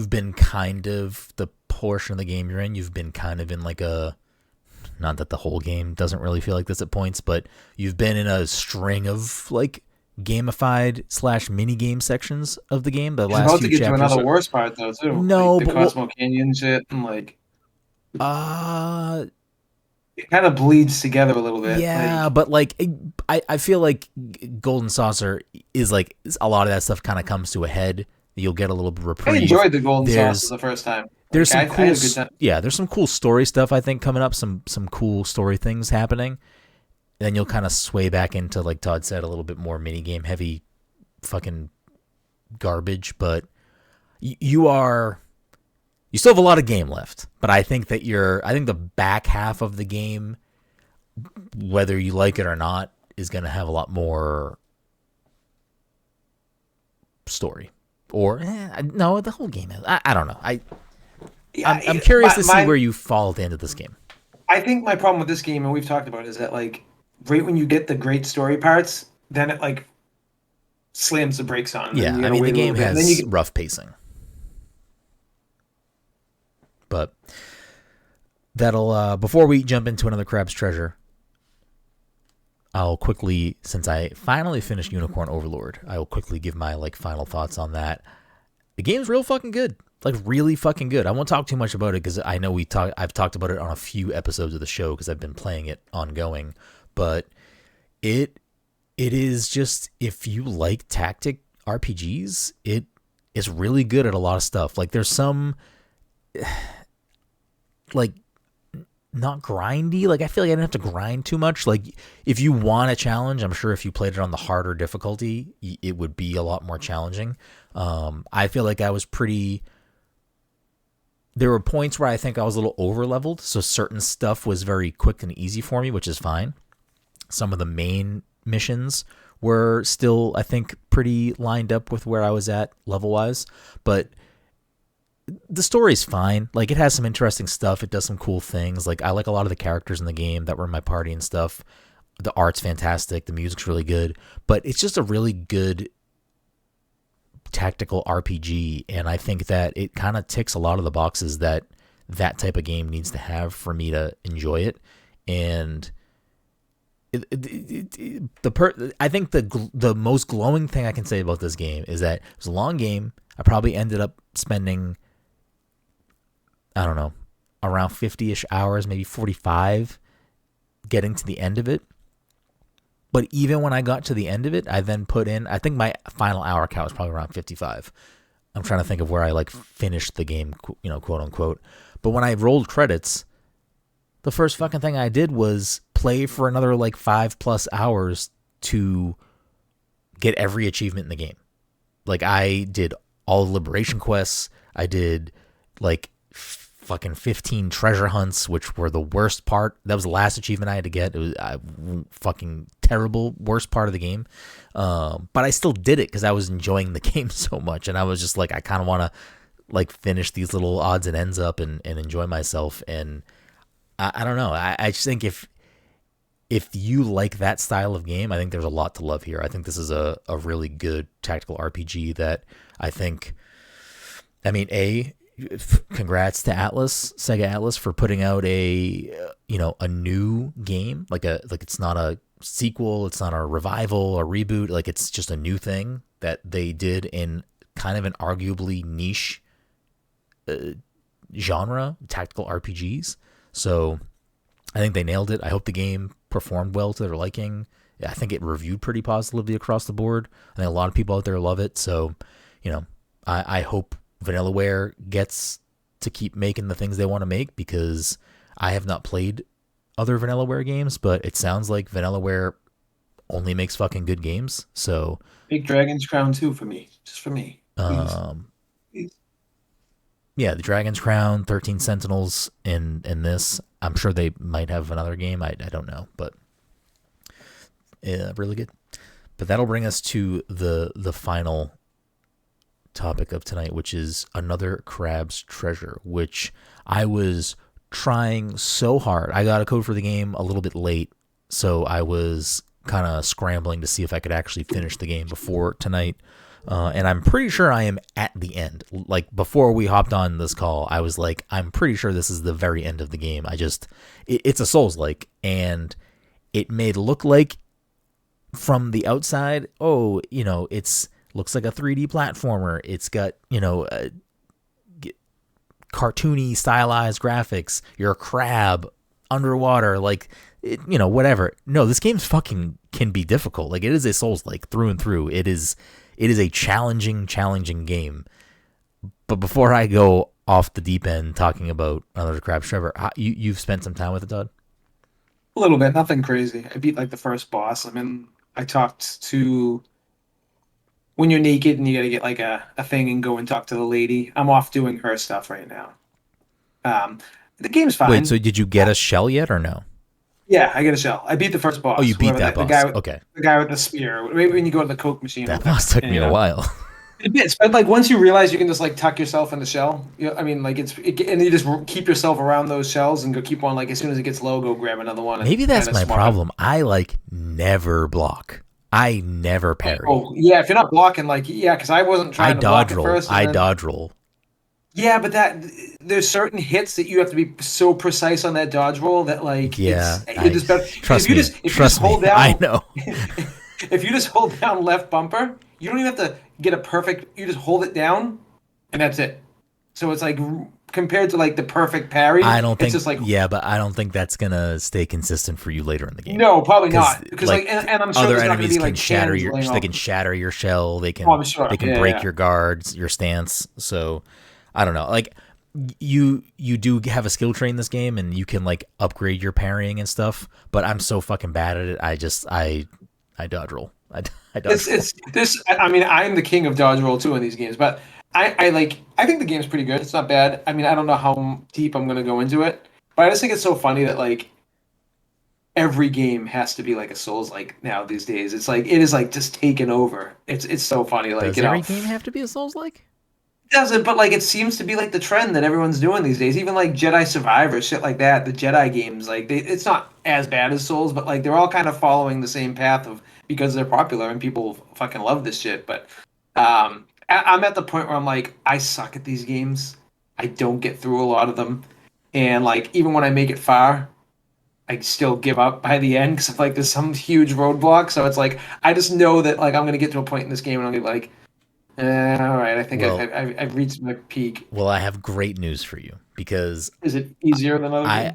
been kind of the portion of the game you're in. You've been kind of in like not that the whole game doesn't really feel like this at points, but you've been in a string of like gamified / mini game sections of the game. The He's last about few to get to chapters. another worse part though too. No, like the but Cosmo Canyon shit and like uh it kind of bleeds together a little bit. yeah, Like, but like I feel like Golden Saucer is like a lot of that stuff kind of comes to a head. You'll get a little reprieve. I enjoyed the Golden There's- Saucer the first time. There's Like, some I cool, had a good time. there's some cool story stuff I think coming up. Some cool story things happening. Then you'll kind of sway back into, like Todd said, a little bit more mini game heavy, fucking garbage. But you still have a lot of game left. But I think that I think the back half of the game, whether you like it or not, is going to have a lot more story. Or no, the whole game is. I don't know. I'm curious to see where you fall at the end of this game. I think my problem with this game, and we've talked about, is that like right when you get the great story parts, then it like slams the brakes on. Yeah, I mean the game has rough pacing, but that'll before we jump into another Crab's Treasure, I'll quickly, since I finally finished Unicorn Overlord, I will quickly give my like final thoughts on that. The game's real fucking good. Like really fucking good. I won't talk too much about it because I know I've talked about it on a few episodes of the show because I've been playing it ongoing. But it is just, if you like tactic RPGs, it is really good at a lot of stuff. Like there's some like not grindy. Like I feel like I didn't have to grind too much. Like if you want a challenge, I'm sure if you played it on the harder difficulty, it would be a lot more challenging. I feel like I was there were points where I think I was a little over leveled, so certain stuff was very quick and easy for me, which is fine. Some of the main missions were still, I think, pretty lined up with where I was at level wise, but the story's fine. Like it has some interesting stuff. It does some cool things. Like I like a lot of the characters in the game that were in my party and stuff. The art's fantastic. The music's really good, but it's just a really good tactical RPG, and I think that it kind of ticks a lot of the boxes that type of game needs to have for me to enjoy it. And I think the most glowing thing I can say about this game is that it was a long game. I probably ended up spending, I don't know, around 50-ish hours, maybe 45, getting to the end of it. But even when I got to the end of it, I then put in, I think my final hour count was probably around 55. I'm trying to think of where I like finished the game, quote unquote. But when I rolled credits, the first fucking thing I did was play for another like 5+ hours to get every achievement in the game. Like I did all the liberation quests. I did like fucking 15 treasure hunts, which were the worst part. That was the last achievement I had to get. It was fucking terrible, worst part of the game. But I still did it because I was enjoying the game so much, and I was just like, I kind of want to like finish these little odds and ends up and enjoy myself. And I don't know. I just think if you like that style of game, I think there's a lot to love here. I think this is a really good tactical RPG that I think, I mean, congrats to Sega Atlas for putting out a new game. Like it's not a sequel, it's not a revival or reboot. Like it's just a new thing that they did in kind of an arguably niche genre, tactical RPGs. So I think they nailed it. I hope the game performed well to their liking. I think it reviewed pretty positively across the board. I think a lot of people out there love it. So, I hope Vanillaware gets to keep making the things they want to make, because I have not played other Vanillaware games, but it sounds like Vanillaware only makes fucking good games. So Big Dragon's Crown 2 for me. Just for me. Please. Yeah, the Dragon's Crown, 13 Sentinels in this. I'm sure they might have another game. I don't know, but really good. But that'll bring us to the final topic of tonight, which is another Crab's Treasure, which I was trying so hard. I got a code for the game a little bit late, so I was kind of scrambling to see if I could actually finish the game before tonight. And I'm pretty sure I am at the end. Like, before we hopped on this call, I was like, I'm pretty sure this is the very end of the game. It's a Souls-like, and it may look like from the outside, it's looks like a 3D platformer. It's got, cartoony, stylized graphics. You're a crab underwater, whatever. No, this game's fucking can be difficult. Like, it is a Souls-like through and through. It is a challenging game. But before I go off the deep end talking about another crab, Trevor, you've spent some time with it, Todd? A little bit, nothing crazy. I beat like the first boss. I mean, I talked to when you're naked and you gotta get like a thing and go and talk to the lady. I'm off doing her stuff right now. The game's fine. Wait, so did you get a shell yet or no? Yeah, I get a shell. I beat the first boss. Oh, you beat that boss. The guy with the spear. Maybe when you go to the Coke machine. That boss took me a while. It is, but like once you realize you can just like tuck yourself in the shell, and you just keep yourself around those shells and go keep on. Like as soon as it gets low, go grab another one. Maybe that's my problem. I never block. I never parry. Oh yeah, if you're not blocking, because I wasn't trying to block at first. I dodge roll. Yeah, but there's certain hits that you have to be so precise on that dodge roll that it's better. Trust me. I know. If you just hold down left bumper, you don't even have to get a perfect. You just hold it down, and that's it. So it's like compared to like the perfect parry. I don't think. It's just like but I don't think that's gonna stay consistent for you later in the game. No, probably not. Because and I'm sure other there's not enemies gonna be, can shatter your. They can shatter your shell. They can. They can break your guards, your stance. So I don't know. Like you do have a skill tree in this game, and you can like upgrade your parrying and stuff. But I'm so fucking bad at it. I dodge roll. I dodge roll. I mean, I'm the king of dodge roll too in these games, but I think the game's pretty good. It's not bad. I mean, I don't know how deep I'm gonna go into it, but I just think it's so funny that like every game has to be like a Souls like now these days. It's like it is like just taken over. It's so funny. Like Does every game have to be a Souls like? Doesn't, but like it seems to be like the trend that everyone's doing these days. Even like Jedi Survivor, shit like that. The Jedi games, it's not as bad as Souls, but like they're all kind of following the same path of because they're popular and people fucking love this shit. But I'm at the point where I'm like, I suck at these games. I don't get through a lot of them, and like even when I make it far, I still give up by the end because like there's some huge roadblock. So it's like I just know that like I'm gonna get to a point in this game and I'll be like. All right, I think I've reached my peak. Well, I have great news for you because is it easier than other games?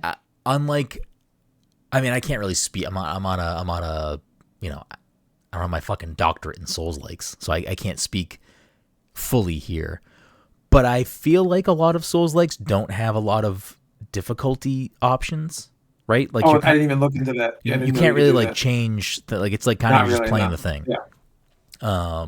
I can't really speak. I'm on a I'm on my fucking doctorate in Souls likes, so I can't speak fully here. But I feel like a lot of Souls likes don't have a lot of difficulty options, right? Like I didn't even look into that. You can't really like change the it's like kind of just playing the thing. Yeah.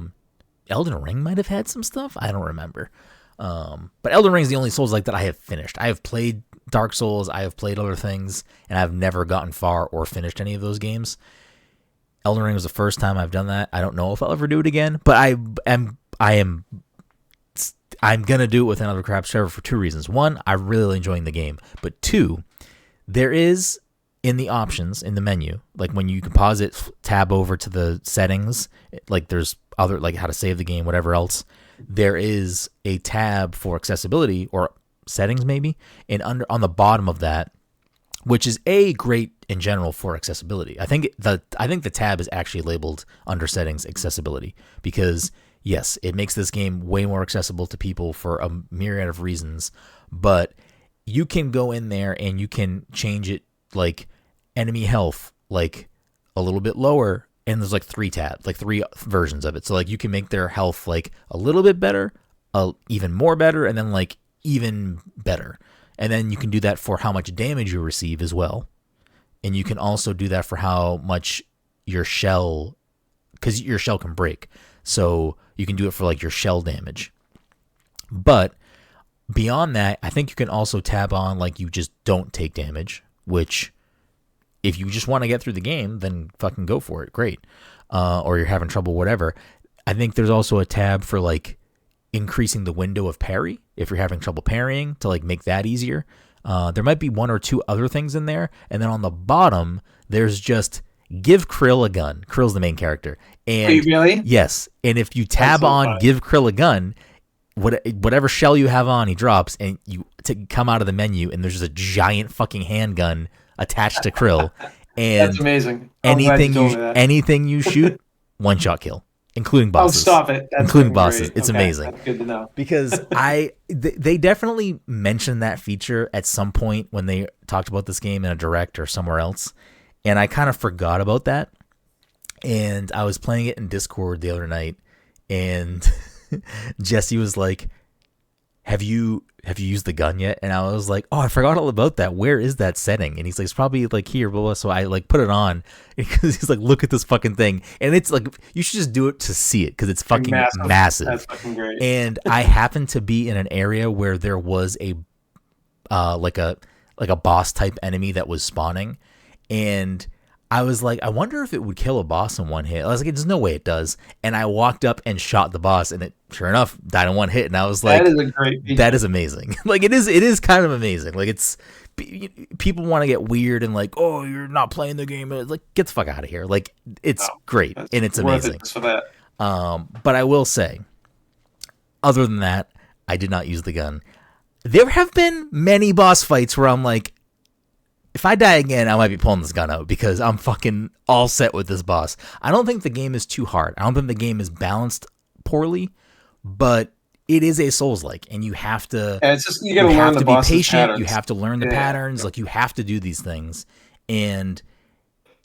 Elden Ring might have had some stuff. I don't remember. But Elden Ring is the only Souls like that I have finished. I have played Dark Souls. I have played other things, and I've never gotten far or finished any of those games. Elden Ring was the first time I've done that. I don't know if I'll ever do it again, but I'm gonna do it with another crap server for two reasons. One, I'm really enjoying the game, but two, there is in the options in the menu, like when you can pause it, tab over to the settings, like there's other like how to save the game, whatever else. There is a tab for accessibility or settings maybe, and on the bottom of that, which is great in general for accessibility. I think the tab is actually labeled under settings accessibility because yes, it makes this game way more accessible to people for a myriad of reasons, but you can go in there and you can change it like enemy health like a little bit lower, and there's like three versions of it. So like you can make their health like a little bit better, even more better, and then like even better. And then you can do that for how much damage you receive as well. And you can also do that for how much your shell, because your shell can break. So you can do it for like your shell damage. But beyond that, I think you can also tab on like you just don't take damage, which if you just want to get through the game, then fucking go for it. Great. Or you're having trouble, whatever. I think there's also a tab for like increasing the window of parry if you're having trouble parrying to like make that easier. There might be one or two other things in there. And then on the bottom, there's just give Krill a gun. Krill's the main character. And really? yes, and if you tab on funny. give Krill a gun, whatever shell you have on, he drops, and you come out of the menu, and there's just a giant fucking handgun attached to Krill. And that's amazing. Anything you shoot, one shot kill, including bosses. Oh, stop it! That's including bosses. great. It's amazing. That's good to know. Because they definitely mentioned that feature at some point when they talked about this game in a direct or somewhere else, and I kind of forgot about that. And I was playing it in Discord the other night, and Jesse was like, have you used the gun yet? And I was like, oh, I forgot all about that. Where is that setting? And he's like, it's probably like here, blah, blah. So I like put it on because he's like, look at this fucking thing. And it's like, you should just do it to see it because it's fucking massive. That's fucking great. And I happened to be in an area where there was a like a boss type enemy that was spawning, and I was like, I wonder if it would kill a boss in one hit. I was like, there's no way it does. And I walked up and shot the boss, and it, sure enough, died in one hit. And I was like, that is a great feature. That is amazing. Like, it is kind of amazing. Like, it's, people want to get weird and like, oh, you're not playing the game. Like, get the fuck out of here. Like, it's great, and it's amazing. For that. But I will say, other than that, I did not use the gun. There have been many boss fights where I'm like, if I die again, I might be pulling this gun out because I'm fucking all set with this boss. I don't think the game is too hard. I don't think the game is balanced poorly, but it is a Souls-like, and you have to. Yeah, it's just you gotta learn the be patient. Patterns. You have to learn the patterns. Like, you have to do these things, and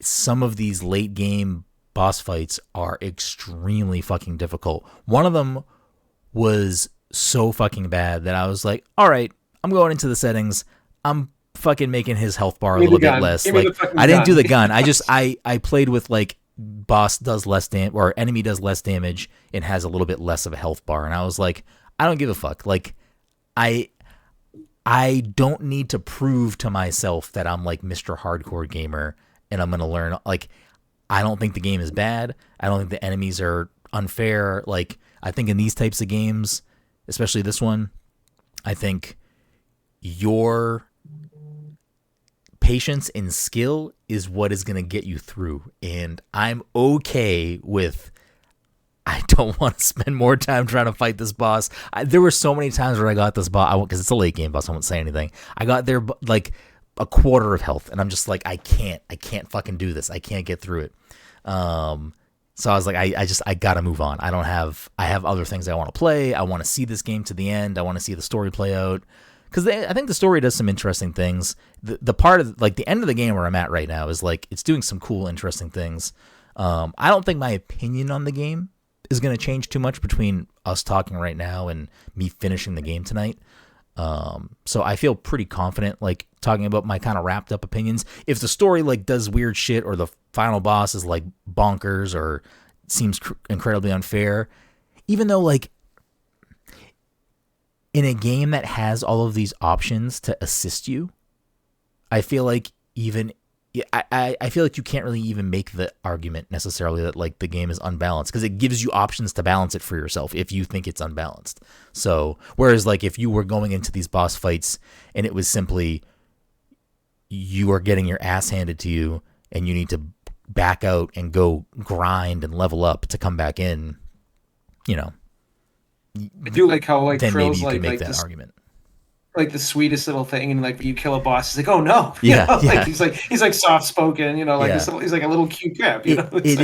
some of these late game boss fights are extremely fucking difficult. One of them was so fucking bad that I was like, all right, I'm going into the settings. I'm fucking making his health bar a little bit less. Like, I didn't do the gun. I played with like boss does less damage or enemy does less damage and has a little bit less of a health bar. And I was like, I don't give a fuck. Like, I don't need to prove to myself that I'm like Mr. Hardcore Gamer and I'm going to learn. Like, I don't think the game is bad. I don't think the enemies are unfair. Like, I think in these types of games, especially this one, I think your patience and skill is what is going to get you through. And I'm okay with, I don't want to spend more time trying to fight this boss. There were so many times where I got this boss, because it's a late game boss, I won't say anything. I got there like a quarter of health, and I'm just like, I can't fucking do this. I can't get through it. So I was like, I gotta move on. I have other things I want to play. I want to see this game to the end. I want to see the story play out. Because I think the story does some interesting things. The part of like the end of the game where I'm at right now is like it's doing some cool, interesting things. I don't think my opinion on the game is going to change too much between us talking right now and me finishing the game tonight. So I feel pretty confident, like talking about my kind of wrapped up opinions. If the story like does weird shit or the final boss is like bonkers or seems incredibly unfair, even though like in a game that has all of these options to assist you, I feel like I feel like you can't really even make the argument necessarily that like the game is unbalanced because it gives you options to balance it for yourself if you think it's unbalanced. So whereas like if you were going into these boss fights and it was simply you are getting your ass handed to you and you need to back out and go grind and level up to come back in, you know. I do like how like then maybe Trill's you like can make that this, argument. like the sweetest little thing, and like when you kill a boss, he's like, "Oh no!" Yeah, know? yeah. Like he's like soft spoken, you know, like Yeah. he's like a little cute crap. You know, It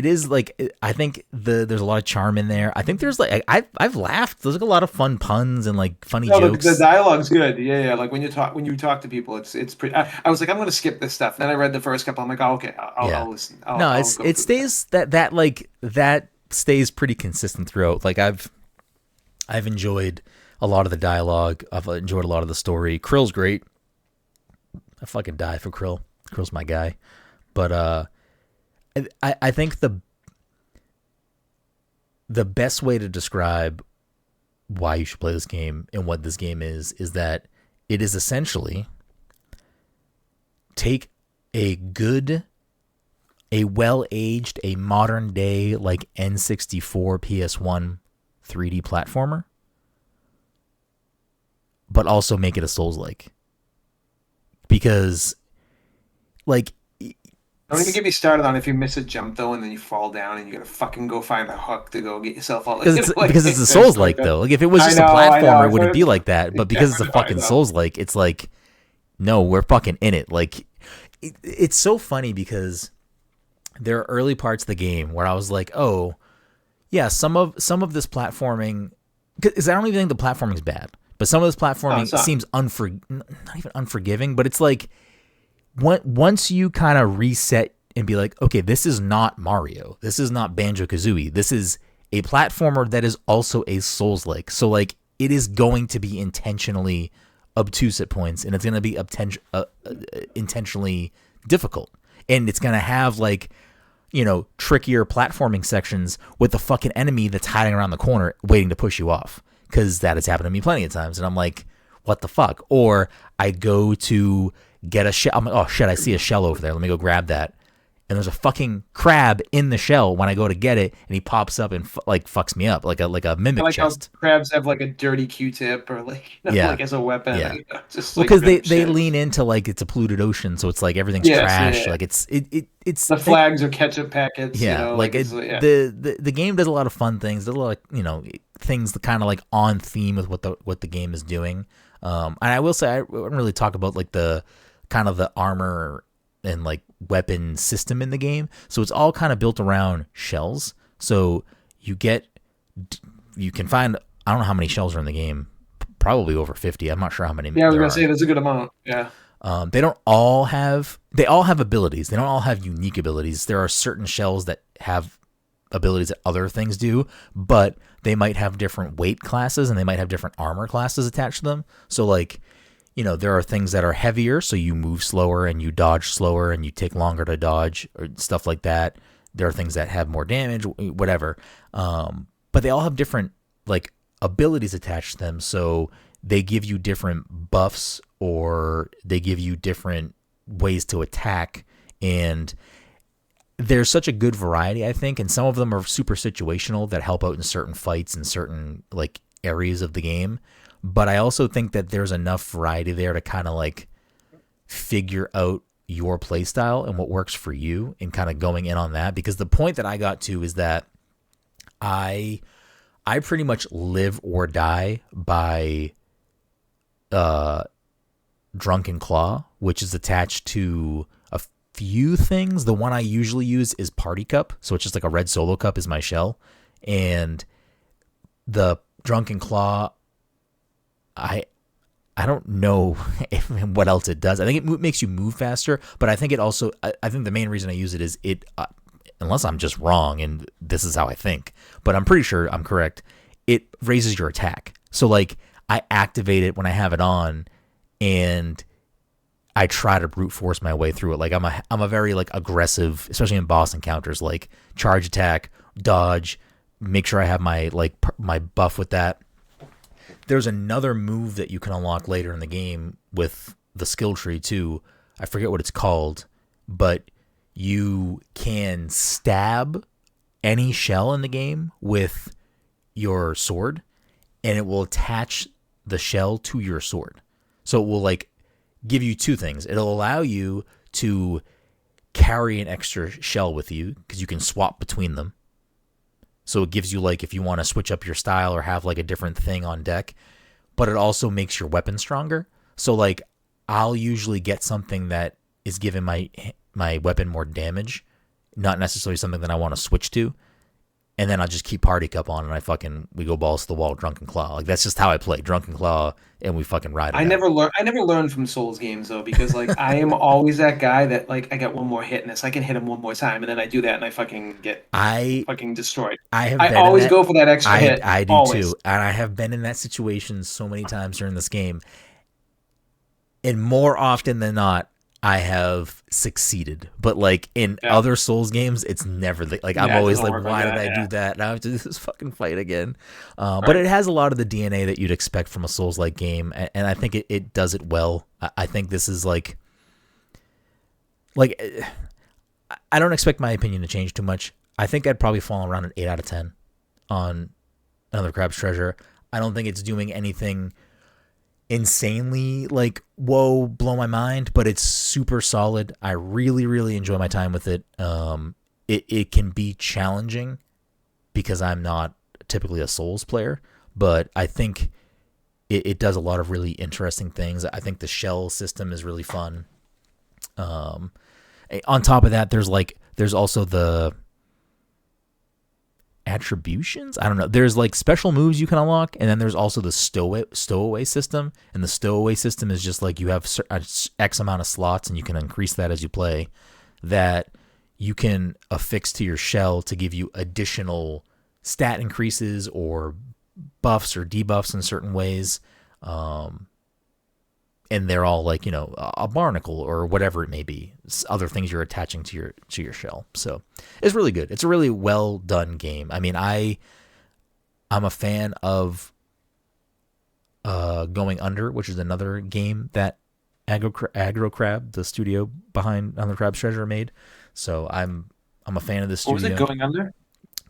is like I think there's a lot of charm in there. I think there's like I've laughed. There's like a lot of fun puns and like funny jokes. The dialogue's good. Yeah. Like when you talk to people, it's pretty. I was like, I'm gonna skip this stuff. Then I read the first couple. I'm like, oh, okay, I'll listen. It stays that stays pretty consistent throughout. Like I've enjoyed a lot of the dialogue. I've enjoyed a lot of the story. Krill's great. I fucking die for Krill. Krill's my guy. But I think the best way to describe why you should play this game and what this game is that it is essentially take a well-aged, a modern day like N64 PS1 3D platformer, but also make it a Souls-like. Because like Don't even get me started on if you miss a jump though, and then you fall down, and you gotta fucking go find a hook to go get yourself out. Because it's a Souls-like though. Like if it was just a platformer, it wouldn't be like that. But because it's a fucking Souls-like, it's like, no, we're fucking in it. Like it's so funny because there are early parts of the game where I was like, oh, yeah, some of this platforming, because I don't even think the platforming is bad, but some of this platforming seems not even unforgiving, but it's like once you kind of reset and be like, okay, this is not Mario, this is not Banjo-Kazooie, this is a platformer that is also a Souls-like. So like it is going to be intentionally obtuse at points, and it's going to be intentionally difficult, and it's going to have like, you know, trickier platforming sections with the fucking enemy that's hiding around the corner waiting to push you off, because that has happened to me plenty of times, and I'm like, what the fuck? Or I go to get a shell, I'm like, oh shit, I see a shell over there, let me go grab that, and there's a fucking crab in the shell when I go to get it, and he pops up and fucks me up like a mimic chest. How crabs have like a dirty Q-tip or like, you know, like as a weapon. Yeah. Just well, because they lean into like it's a polluted ocean, so it's like everything's trash. Yeah. Like it's the flags are ketchup packets. Yeah, you know, like the game does a lot of fun things. Does a lot of, you know, things that kind of like on theme with what the game is doing. And I will say I wouldn't really talk about like the kind of the armor and like weapon system in the game. So it's all kind of built around shells. So you can find, I don't know how many shells are in the game, probably over 50. I'm not sure how many. Yeah, I was gonna say there's a good amount. Yeah. They all have abilities. They don't all have unique abilities. There are certain shells that have abilities that other things do, but they might have different weight classes and they might have different armor classes attached to them. So like, you know, there are things that are heavier, so you move slower and you dodge slower and you take longer to dodge or stuff like that. There are things that have more damage, whatever. But they all have different like abilities attached to them. So they give you different buffs or they give you different ways to attack. And there's such a good variety, I think. And some of them are super situational that help out in certain fights and certain like areas of the game. But I also think that there's enough variety there to kind of like figure out your play style and what works for you and kind of going in on that. Because the point that I got to is that I pretty much live or die by Drunken Claw, which is attached to a few things. The one I usually use is Party Cup. So it's just like a red solo cup is my shell. And the Drunken Claw, I don't know what else it does. I think it makes you move faster, but I think it also, I think the main reason I use it is it, unless I'm just wrong and this is how I think, but I'm pretty sure I'm correct, it raises your attack. So like I activate it when I have it on and I try to brute force my way through it. Like I'm a very like aggressive, especially in boss encounters, like charge attack, dodge, make sure I have my like my buff with that. There's another move that you can unlock later in the game with the skill tree too. I forget what it's called, but you can stab any shell in the game with your sword and it will attach the shell to your sword. So it will like give you two things. It'll allow you to carry an extra shell with you because you can swap between them. So it gives you like if you want to switch up your style or have like a different thing on deck, but it also makes your weapon stronger. So like I'll usually get something that is giving my weapon more damage, not necessarily something that I want to switch to. And then I'll just keep Party Cup on and we go balls to the wall, Drunken Claw. Like that's just how I play Drunken Claw and we fucking ride it. I never learned from Souls games though, because like I am always that guy that like I got one more hit in this. I can hit him one more time and then I do that and I fucking get fucking destroyed. I always go for that extra hit. I do always. too. And I have been in that situation so many times during this game. And more often than not, I have succeeded, but like in other Souls games, it's never like I'm always like, why did I do that? Now I have to do this fucking fight again. But it has a lot of the DNA that you'd expect from a Souls-like game, and I think it does it well. I think this is like I don't expect my opinion to change too much. I think I'd probably fall around an 8 out of 10 on Another Crab's Treasure. I don't think it's doing anything insanely like whoa, blow my mind, but it's super solid. I really, really enjoy my time with it. It can be challenging because I'm not typically a Souls player, but I think it does a lot of really interesting things. I think the shell system is really fun. On top of that, there's also the attributions. I don't know. There's like special moves you can unlock, and then there's also the stowaway system. And the stowaway system is just like you have X amount of slots, and you can increase that as you play. That you can affix to your shell to give you additional stat increases or buffs or debuffs in certain ways. And they're all like, a barnacle or whatever it may be, other things you're attaching to your shell. So it's really good. It's a really well done game. I mean, I'm a fan of Going Under, which is another game that Aggro Crab, the studio behind On the Crab's Treasure, made. So I'm a fan of this studio. What was it, Going Under?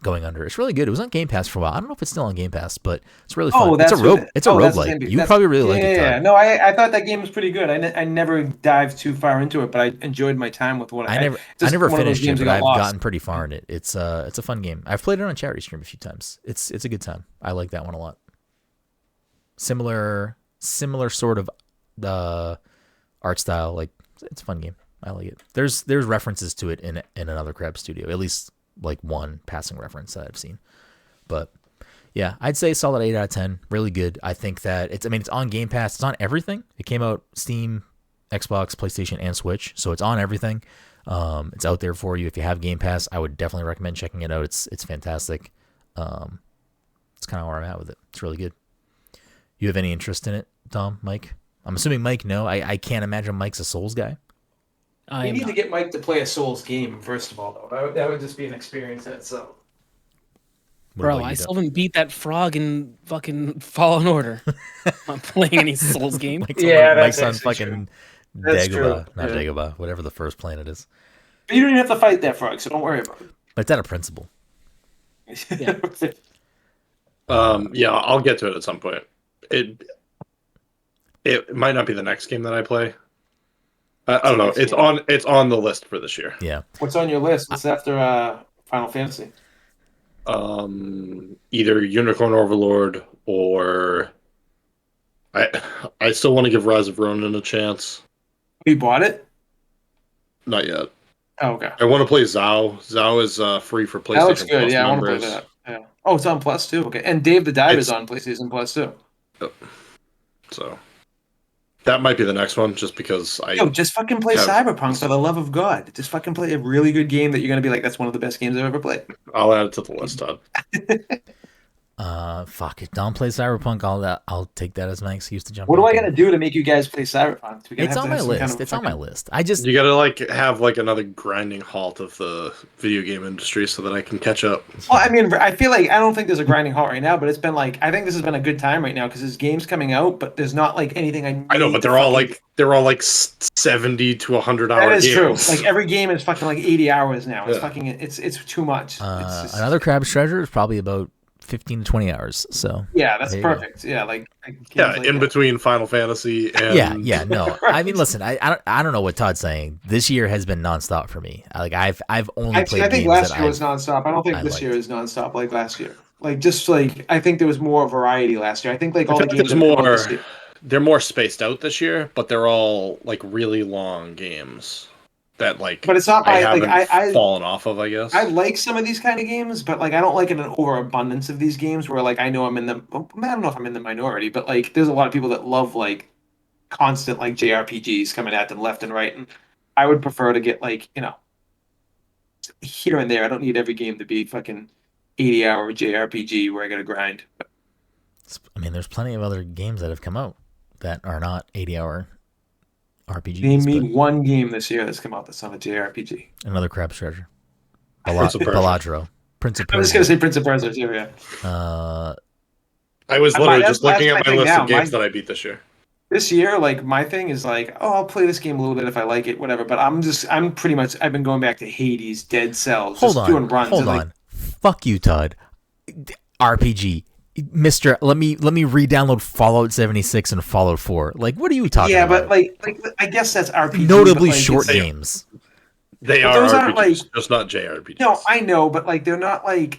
Going Under. It's really good. It was on Game Pass for a while. I don't know if it's still on Game Pass, but it's really fun. Oh, It's a that's roguelike. You probably really like it, Todd. Yeah, no, I thought that game was pretty good. I never dived too far into it, but I enjoyed my time with what I never finished it, but I've gotten pretty far in it. It's a fun game. I've played it on charity stream a few times. It's a good time. I like that one a lot. Similar sort of art style. Like, it's a fun game. I like it. There's references to it in another Crab studio, at least like one passing reference that I've seen. But yeah, I'd say solid 8 out of 10. Really good. I think that it's on Game Pass. It's on everything. It came out Steam, Xbox, PlayStation, and Switch. So it's on everything. It's out there for you. If you have Game Pass, I would definitely recommend checking it out. It's fantastic. It's kind of where I'm at with it. It's really good. You have any interest in it, Tom, Mike? I'm assuming Mike, no. I can't imagine Mike's a Souls guy. We need to get Mike to play a Souls game, first of all, though. That would just be an experience in itself. Bro, I still haven't beat that frog in fucking Fallen Order. I'm not playing any Souls game. Mike's on fucking Dagobah. Not Dagobah, whatever the first planet is. But you don't even have to fight that frog, so don't worry about it. But it's out of principle. Yeah. Yeah, I'll get to it at some point. It might not be the next game that I play. I don't know. It's on the list for this year. Yeah. What's on your list? What's after Final Fantasy? Either Unicorn Overlord or I still want to give Rise of Ronin a chance. You bought it? Not yet. Oh, okay. I want to play Zao. Zao is free for PlayStation That looks good. Plus Yeah, members. I want to play that. Yeah. Oh, it's on Plus too. Okay. And Dave the Dive is on PlayStation Plus too. Yep. So that might be the next one, just because just fucking play Cyberpunk for the love of God. Just fucking play a really good game that you're gonna be like, that's one of the best games I've ever played. I'll add it to the list, Todd. Fuck it. Don't play Cyberpunk. I'll take that as my excuse to jump. What do I gotta do to make you guys play Cyberpunk? It's on my list. It's on my list. You gotta have another grinding halt of the video game industry so that I can catch up. Well, I mean, I feel like I don't think there's a grinding halt right now, but it's been I think this has been a good time right now because there's games coming out, but there's not anything I know, but they're all 70 to 100 hour games. That games. is true. Every game is fucking 80 hours now. It's fucking it's too much. Another Crab's Treasure is probably about 15 to 20 hours. So yeah, that's perfect. Yeah, in between Final Fantasy and no. I mean, listen, I don't know what Todd's saying. This year has been nonstop for me. I've only played. I think games last that year was nonstop. I don't think this year is nonstop like last year. I think there was more variety last year. I think all the games they're more spaced out this year, but they're all really long games. That but it's not I haven't fallen off of, I guess. I like some of these kind of games, but I don't like an overabundance of these games where I know I'm in the I don't know if I'm in the minority, but there's a lot of people that love constant JRPGs coming at them left and right, and I would prefer to get here and there. I don't need every game to be fucking 80-hour JRPG where I gotta grind. I mean, there's plenty of other games that have come out that are not 80-hour RPGs. Name me one game this year that's come out that's not a JRPG. Another Crab's Treasure. Baladro. Prince of Persia. I was going to say Prince of Persia too, yeah. I was literally just looking at my list of games that I beat this year. This year, my thing is I'll play this game a little bit if I like it, whatever. But I'm pretty much, I've been going back to Hades, Dead Cells, doing runs. Hold on. Fuck you, Todd. RPG. Mister, let me re-download Fallout 76 and Fallout 4. Like, what are you talking Yeah, about? but like I guess that's RPG. Notably but, like, short it's- games. They But are those aren't, RPGs, like- just not JRPGs. No, I know, but like they're not like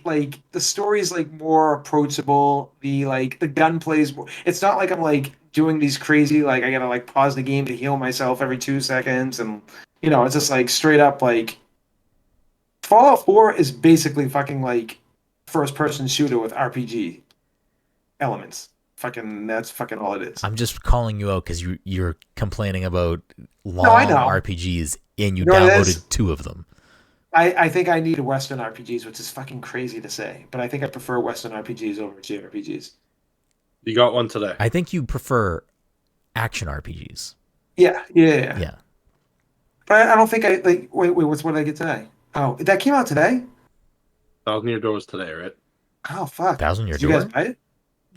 the story's like more approachable. The gunplay's more. It's not like I'm like doing these crazy like I gotta like pause the game to heal myself every 2 seconds, and it's just like straight up like Fallout 4 is basically fucking like first person shooter with RPG elements. Fucking that's fucking all it is. I'm just calling you out because you're complaining about long I know. RPGs and you You know what it is? downloaded 2 of them. I think I need Western RPGs, which is fucking crazy to say, but I think I prefer Western RPGs over JRPGs. You got one today. I think you prefer action RPGs. Yeah. Yeah. But I don't think I like. Wait, what did I get today? Oh, that came out today. Thousand Year Door was today, right? Oh fuck! Thousand Year Did you Door guys buy it?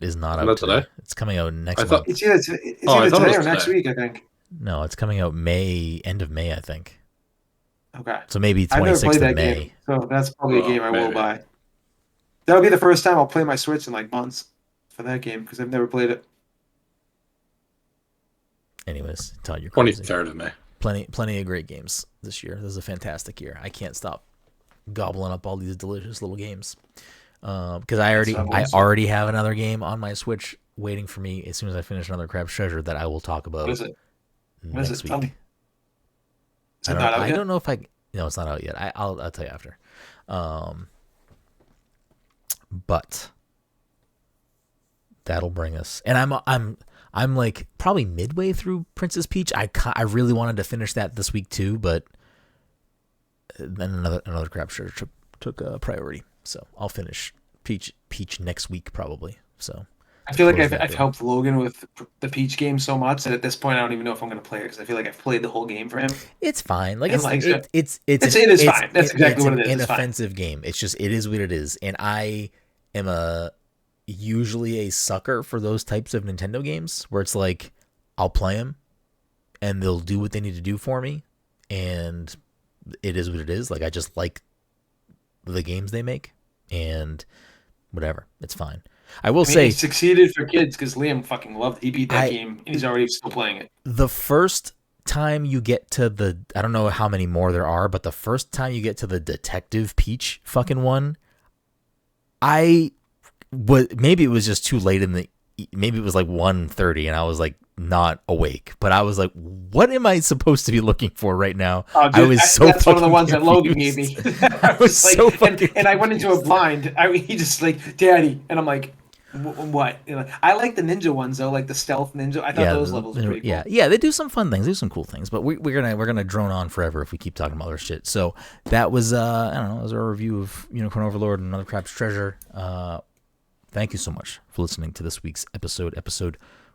is not Isn't out that today. today? It's coming out next I thought- month. It's either Oh, I thought it today was or next today. week. I think. No, it's coming out end of May, I think. Okay. So maybe I've never 26th played of that May. game, so that's probably a Oh, game I will maybe. buy. That'll be the first time I'll play my Switch in like months for that game because I've never played it. Anyways, Todd, you're crazy. 23rd of May. Plenty of great games this year. This is a fantastic year. I can't stop gobbling up all these delicious little games. Because I already have another game on my Switch waiting for me as soon as I finish another Crab's Treasure that I will talk about What is it? What next is it? week. Tell me. Is I it don't, not out I yet? don't know if I. No, it's not out yet. I'll tell you after. But that'll bring us, and I'm like probably midway through Princess Peach. I really wanted to finish that this week too, but then another Crab Treasure took priority. So I'll finish Peach next week probably. So I feel like close that I've door. helped Logan with the Peach game so much that at this point I don't even know if I'm going to play it because I feel like I've played the whole game for him. It's fine. Like And it's likes it, it. it's It is fine. That's exactly what it is. An It's fine. inoffensive game. It's just it is what it is. And I am usually a sucker for those types of Nintendo games where it's like I'll play them and they'll do what they need to do for me, and it is what it is. Like I just like the games they make, and whatever, it's fine. I will say he succeeded for kids because Liam fucking loved. He beat that I- game and he's already still playing it. the first time you get to I don't know how many more there are, but the first time you get to the Detective Peach fucking one, maybe it was just too late maybe it was like 1:30 and I was like not awake, but I was like, what am I supposed to be looking for right now? Oh, dude, I was so that's one of the fucking ones that Logan gave confused. me. I was like, so fucking and I went into a blind. He just like, Daddy, and I'm like, what? I like the ninja ones though, like the stealth ninja. I thought those levels were pretty cool. Yeah, they do some fun things, they do some cool things, but we're gonna drone on forever if we keep talking about other shit. So that was I don't know, that was our review of Unicorn Overlord and Another Crab's Treasure. Thank you so much for listening to this week's episode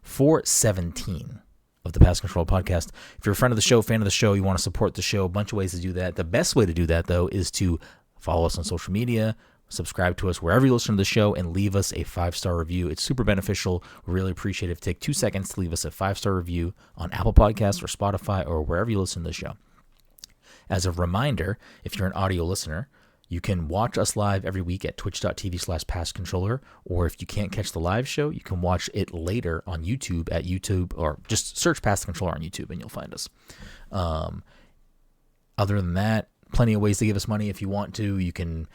417 of the Pass Control Podcast. If you're a friend of the show, fan of the show, you want to support the show, a bunch of ways to do that. The best way to do that, though, is to follow us on social media, subscribe to us wherever you listen to the show, and leave us a 5-star review. It's super beneficial. We really appreciate it. Take 2 seconds to leave us a 5-star review on Apple Podcasts or Spotify or wherever you listen to the show. As a reminder, if you're an audio listener, you can watch us live every week at twitch.tv/passcontroller, or if you can't catch the live show, you can watch it later on YouTube at YouTube, or just search Pass the Controller on YouTube and you'll find us. Other than that, plenty of ways to give us money if you want to. You can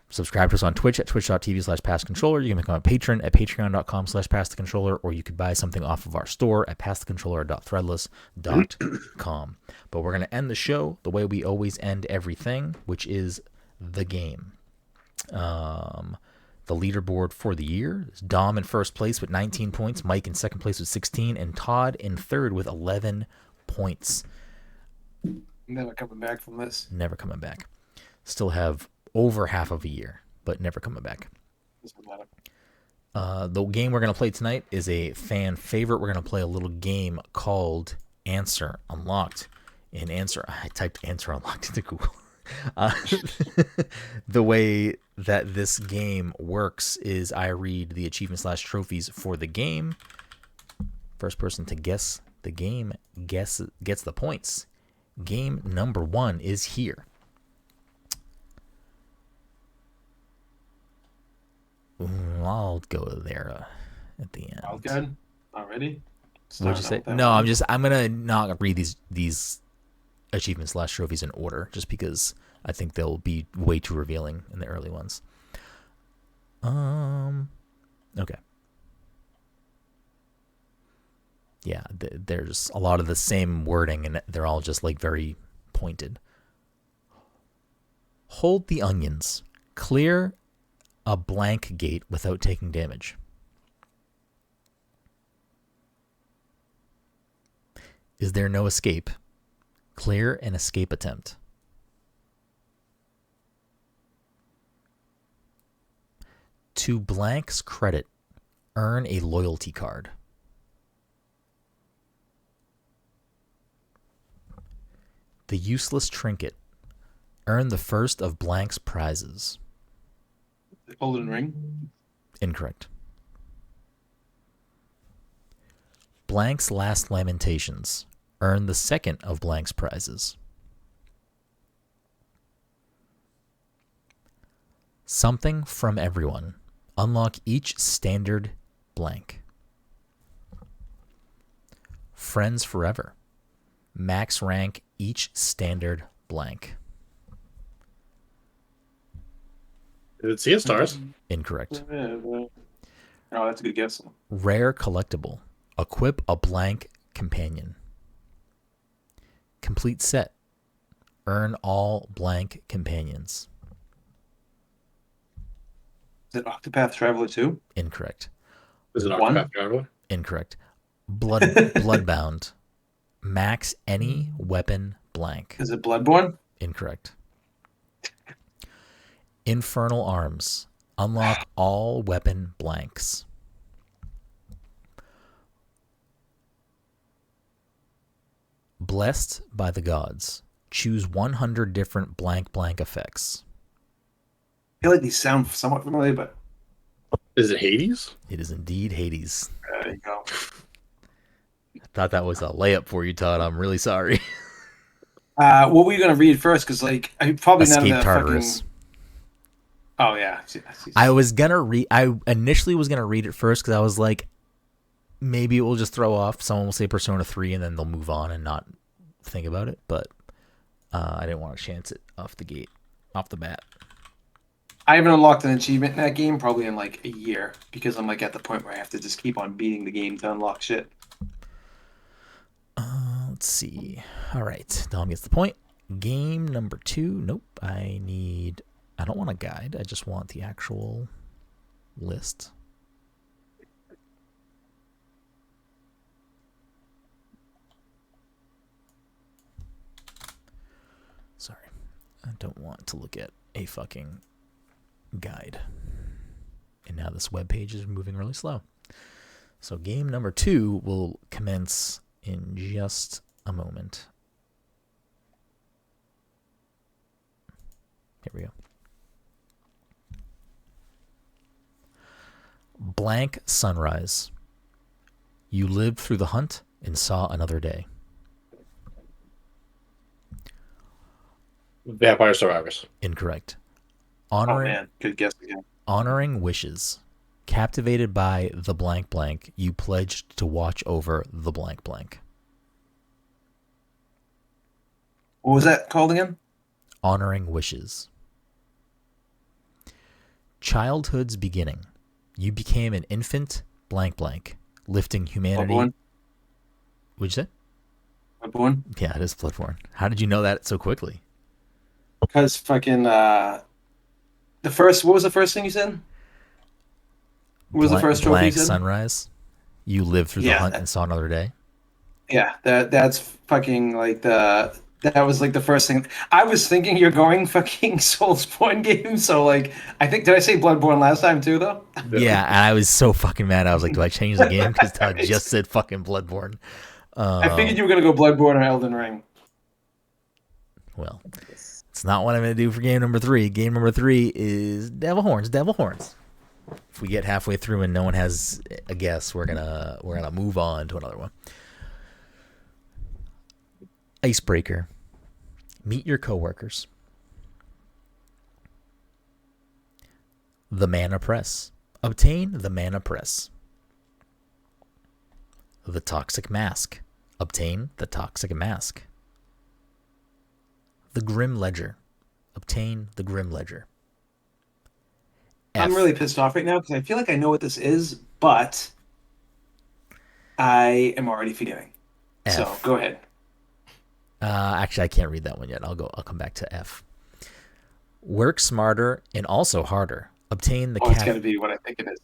subscribe to us on Twitch at twitch.tv/passcontroller. You can become a patron at patreon.com/passthecontroller, or you could buy something off of our store at passthecontroller.threadless.com. But we're going to end the show the way we always end everything, which is the game. The leaderboard for the year is Dom in first place with 19 points, Mike in second place with 16, and Todd in third with 11 points. Never coming back from this. Never coming back. Still have over half of a year, but never coming back. Doesn't matter. The game we're going to play tonight is a fan favorite. We're going to play a little game called Answer Unlocked. I typed Answer Unlocked into Google. The way that this game works is I read the achievement/trophies for the game. First person to guess the game gets the points. Game number 1 is here. I'll go there at the end. Oh, good. Already? What'd you say? No, I'm gonna not read these achievements / trophies in order, just because I think they'll be way too revealing in the early ones. Okay. Yeah, there's a lot of the same wording, and they're all just like very pointed. Hold the onions. Clear a blank gate without taking damage. Is there no escape? Clear an escape attempt. To blank's credit, earn a loyalty card. The useless trinket. Earn the first of blank's prizes. Golden ring? Incorrect. Blank's last lamentations. Earn the second of blank's prizes. Something from everyone. Unlock each standard blank. Friends forever. Max rank each standard blank. Is it Sea of Stars? Incorrect. Oh, that's a good guess. Rare collectible. Equip a blank companion. Complete set. Earn all blank companions. Is it Octopath Traveler 2? Incorrect. Is it One? Octopath Traveler? Incorrect. Bloodbound. Max any weapon blank. Is it Bloodborne? Incorrect. Infernal Arms. Unlock all weapon blanks. Blessed by the gods. Choose 100 different blank effects. I feel like these sound somewhat familiar, but Is it Hades? It is indeed Hades. there you go. I thought that was a layup for you, Todd. I'm really sorry. What were you going to read first? Because, like, I probably none Escape of the Tartarus. fucking... Oh, yeah. I initially was gonna read it first because I was like, maybe it will just throw off. Someone will say Persona 3 and then they'll move on and not think about it. But I didn't want to chance it off the bat. I haven't unlocked an achievement in that game probably in, like, a year. Because I'm, like, at the point where I have to just keep on beating the game to unlock shit. Let's see. All right, Dom gets the point. Game number 2. Nope. I don't want a guide. I just want the actual list. Sorry. I don't want to look at a fucking guide. And now this web page is moving really slow. So game number 2 will commence in just a moment. Here we go. Blank sunrise. You lived through the hunt and saw another day. Vampire Survivors. Incorrect. Oh, man. Good guess again. Honoring wishes. Captivated by the blank, you pledged to watch over the blank. What was that called again? Honoring wishes. Childhood's beginning. You became an infant blank, lifting humanity. Bloodborne? What'd you say? Bloodborne? Yeah, it is Bloodborne. How did you know that so quickly? Because fucking, what was the first thing you said? What was the first trophy you Blank said? sunrise. You lived through the hunt and saw another day. Yeah, that's fucking like that was like the first thing. I was thinking you're going fucking Soulsborne game, so like did I say Bloodborne last time too though? Yeah, and I was so fucking mad. I was like, do I change the game? Because Todd just said fucking Bloodborne. I figured you were gonna go Bloodborne or Elden Ring. Well, it's not what I'm gonna do for game number 3. Game number 3 is Devil Horns. If we get halfway through and no one has a guess, we're gonna move on to another one. Icebreaker. Meet your coworkers. The Mana Press. Obtain the Mana Press. The Toxic Mask. Obtain the Toxic Mask. The Grim Ledger. Obtain the Grim Ledger. I'm really pissed off right now because I feel like I know what this is, but I am already forgetting. So go ahead. Actually, I can't read that one yet. I'll come back to F. Work smarter and also harder. Obtain the it's gonna be what I think it is.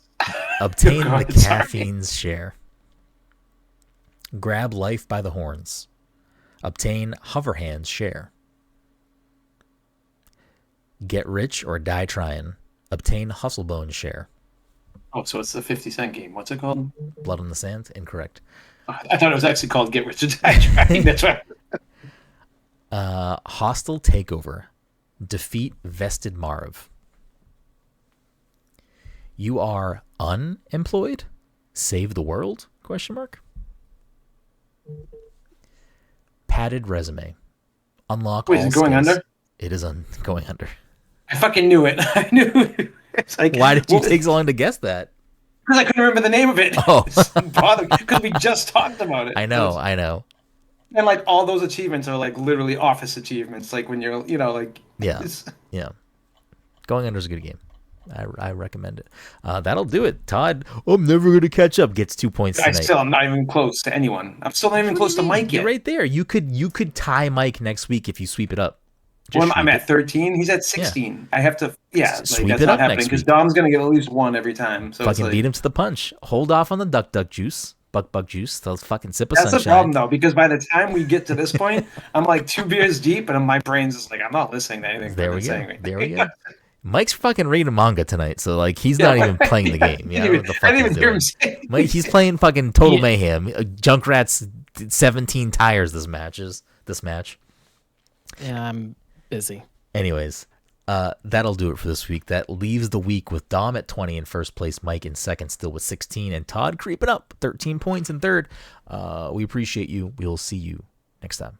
Obtain God, the sorry. caffeine's share. Grab life by the horns. Obtain Hoverhand's share. Get rich or die trying. Obtain Hustlebone's share. Oh, so it's the 50-cent game. What's it called? Blood on the Sand? Incorrect. I thought it was actually called Get Rich or Die Trying. That's right. Hostile Takeover. Defeat Vested Marv. You are unemployed? Save the world? Question mark. Padded resume. Unlock Wait, all is it going skills. under? It is going under. I fucking knew it. I knew it. It's like, Why did you take so long to guess that? Because I couldn't remember the name of it. Oh. Because we just talked about it. I know. And like all those achievements are like literally office achievements. Like when you're, like. Yeah. Going under is a good game. I recommend it. That'll do it. Todd, I'm never going to catch up. Gets 2 points tonight. I'm not even close to anyone. I'm still not even close to Mike yet. You're right there. You could tie Mike next week if you sweep it up. I'm at 13. He's at 16. Yeah. I have to. Yeah, sweep that's it not up happening next because week. Dom's going to get at least one every time. So fucking beat him to the punch. Hold off on the duck juice. Buck juice. They'll fucking sip of sunshine. That's the problem though, because by the time we get to this point, I'm like 2 beers deep, and my brain's just like I'm not listening to anything. There we go. Mike's fucking reading manga tonight, so like he's not even playing the game. I didn't even hear him say. Mike, he's playing fucking Total Mayhem. Junkrat's 17 tires this match. Yeah, I'm busy. Anyways, that'll do it for this week. That leaves the week with Dom at 20 in first place, Mike in second, still with 16, and Todd creeping up 13 points in third. We appreciate you. We'll see you next time.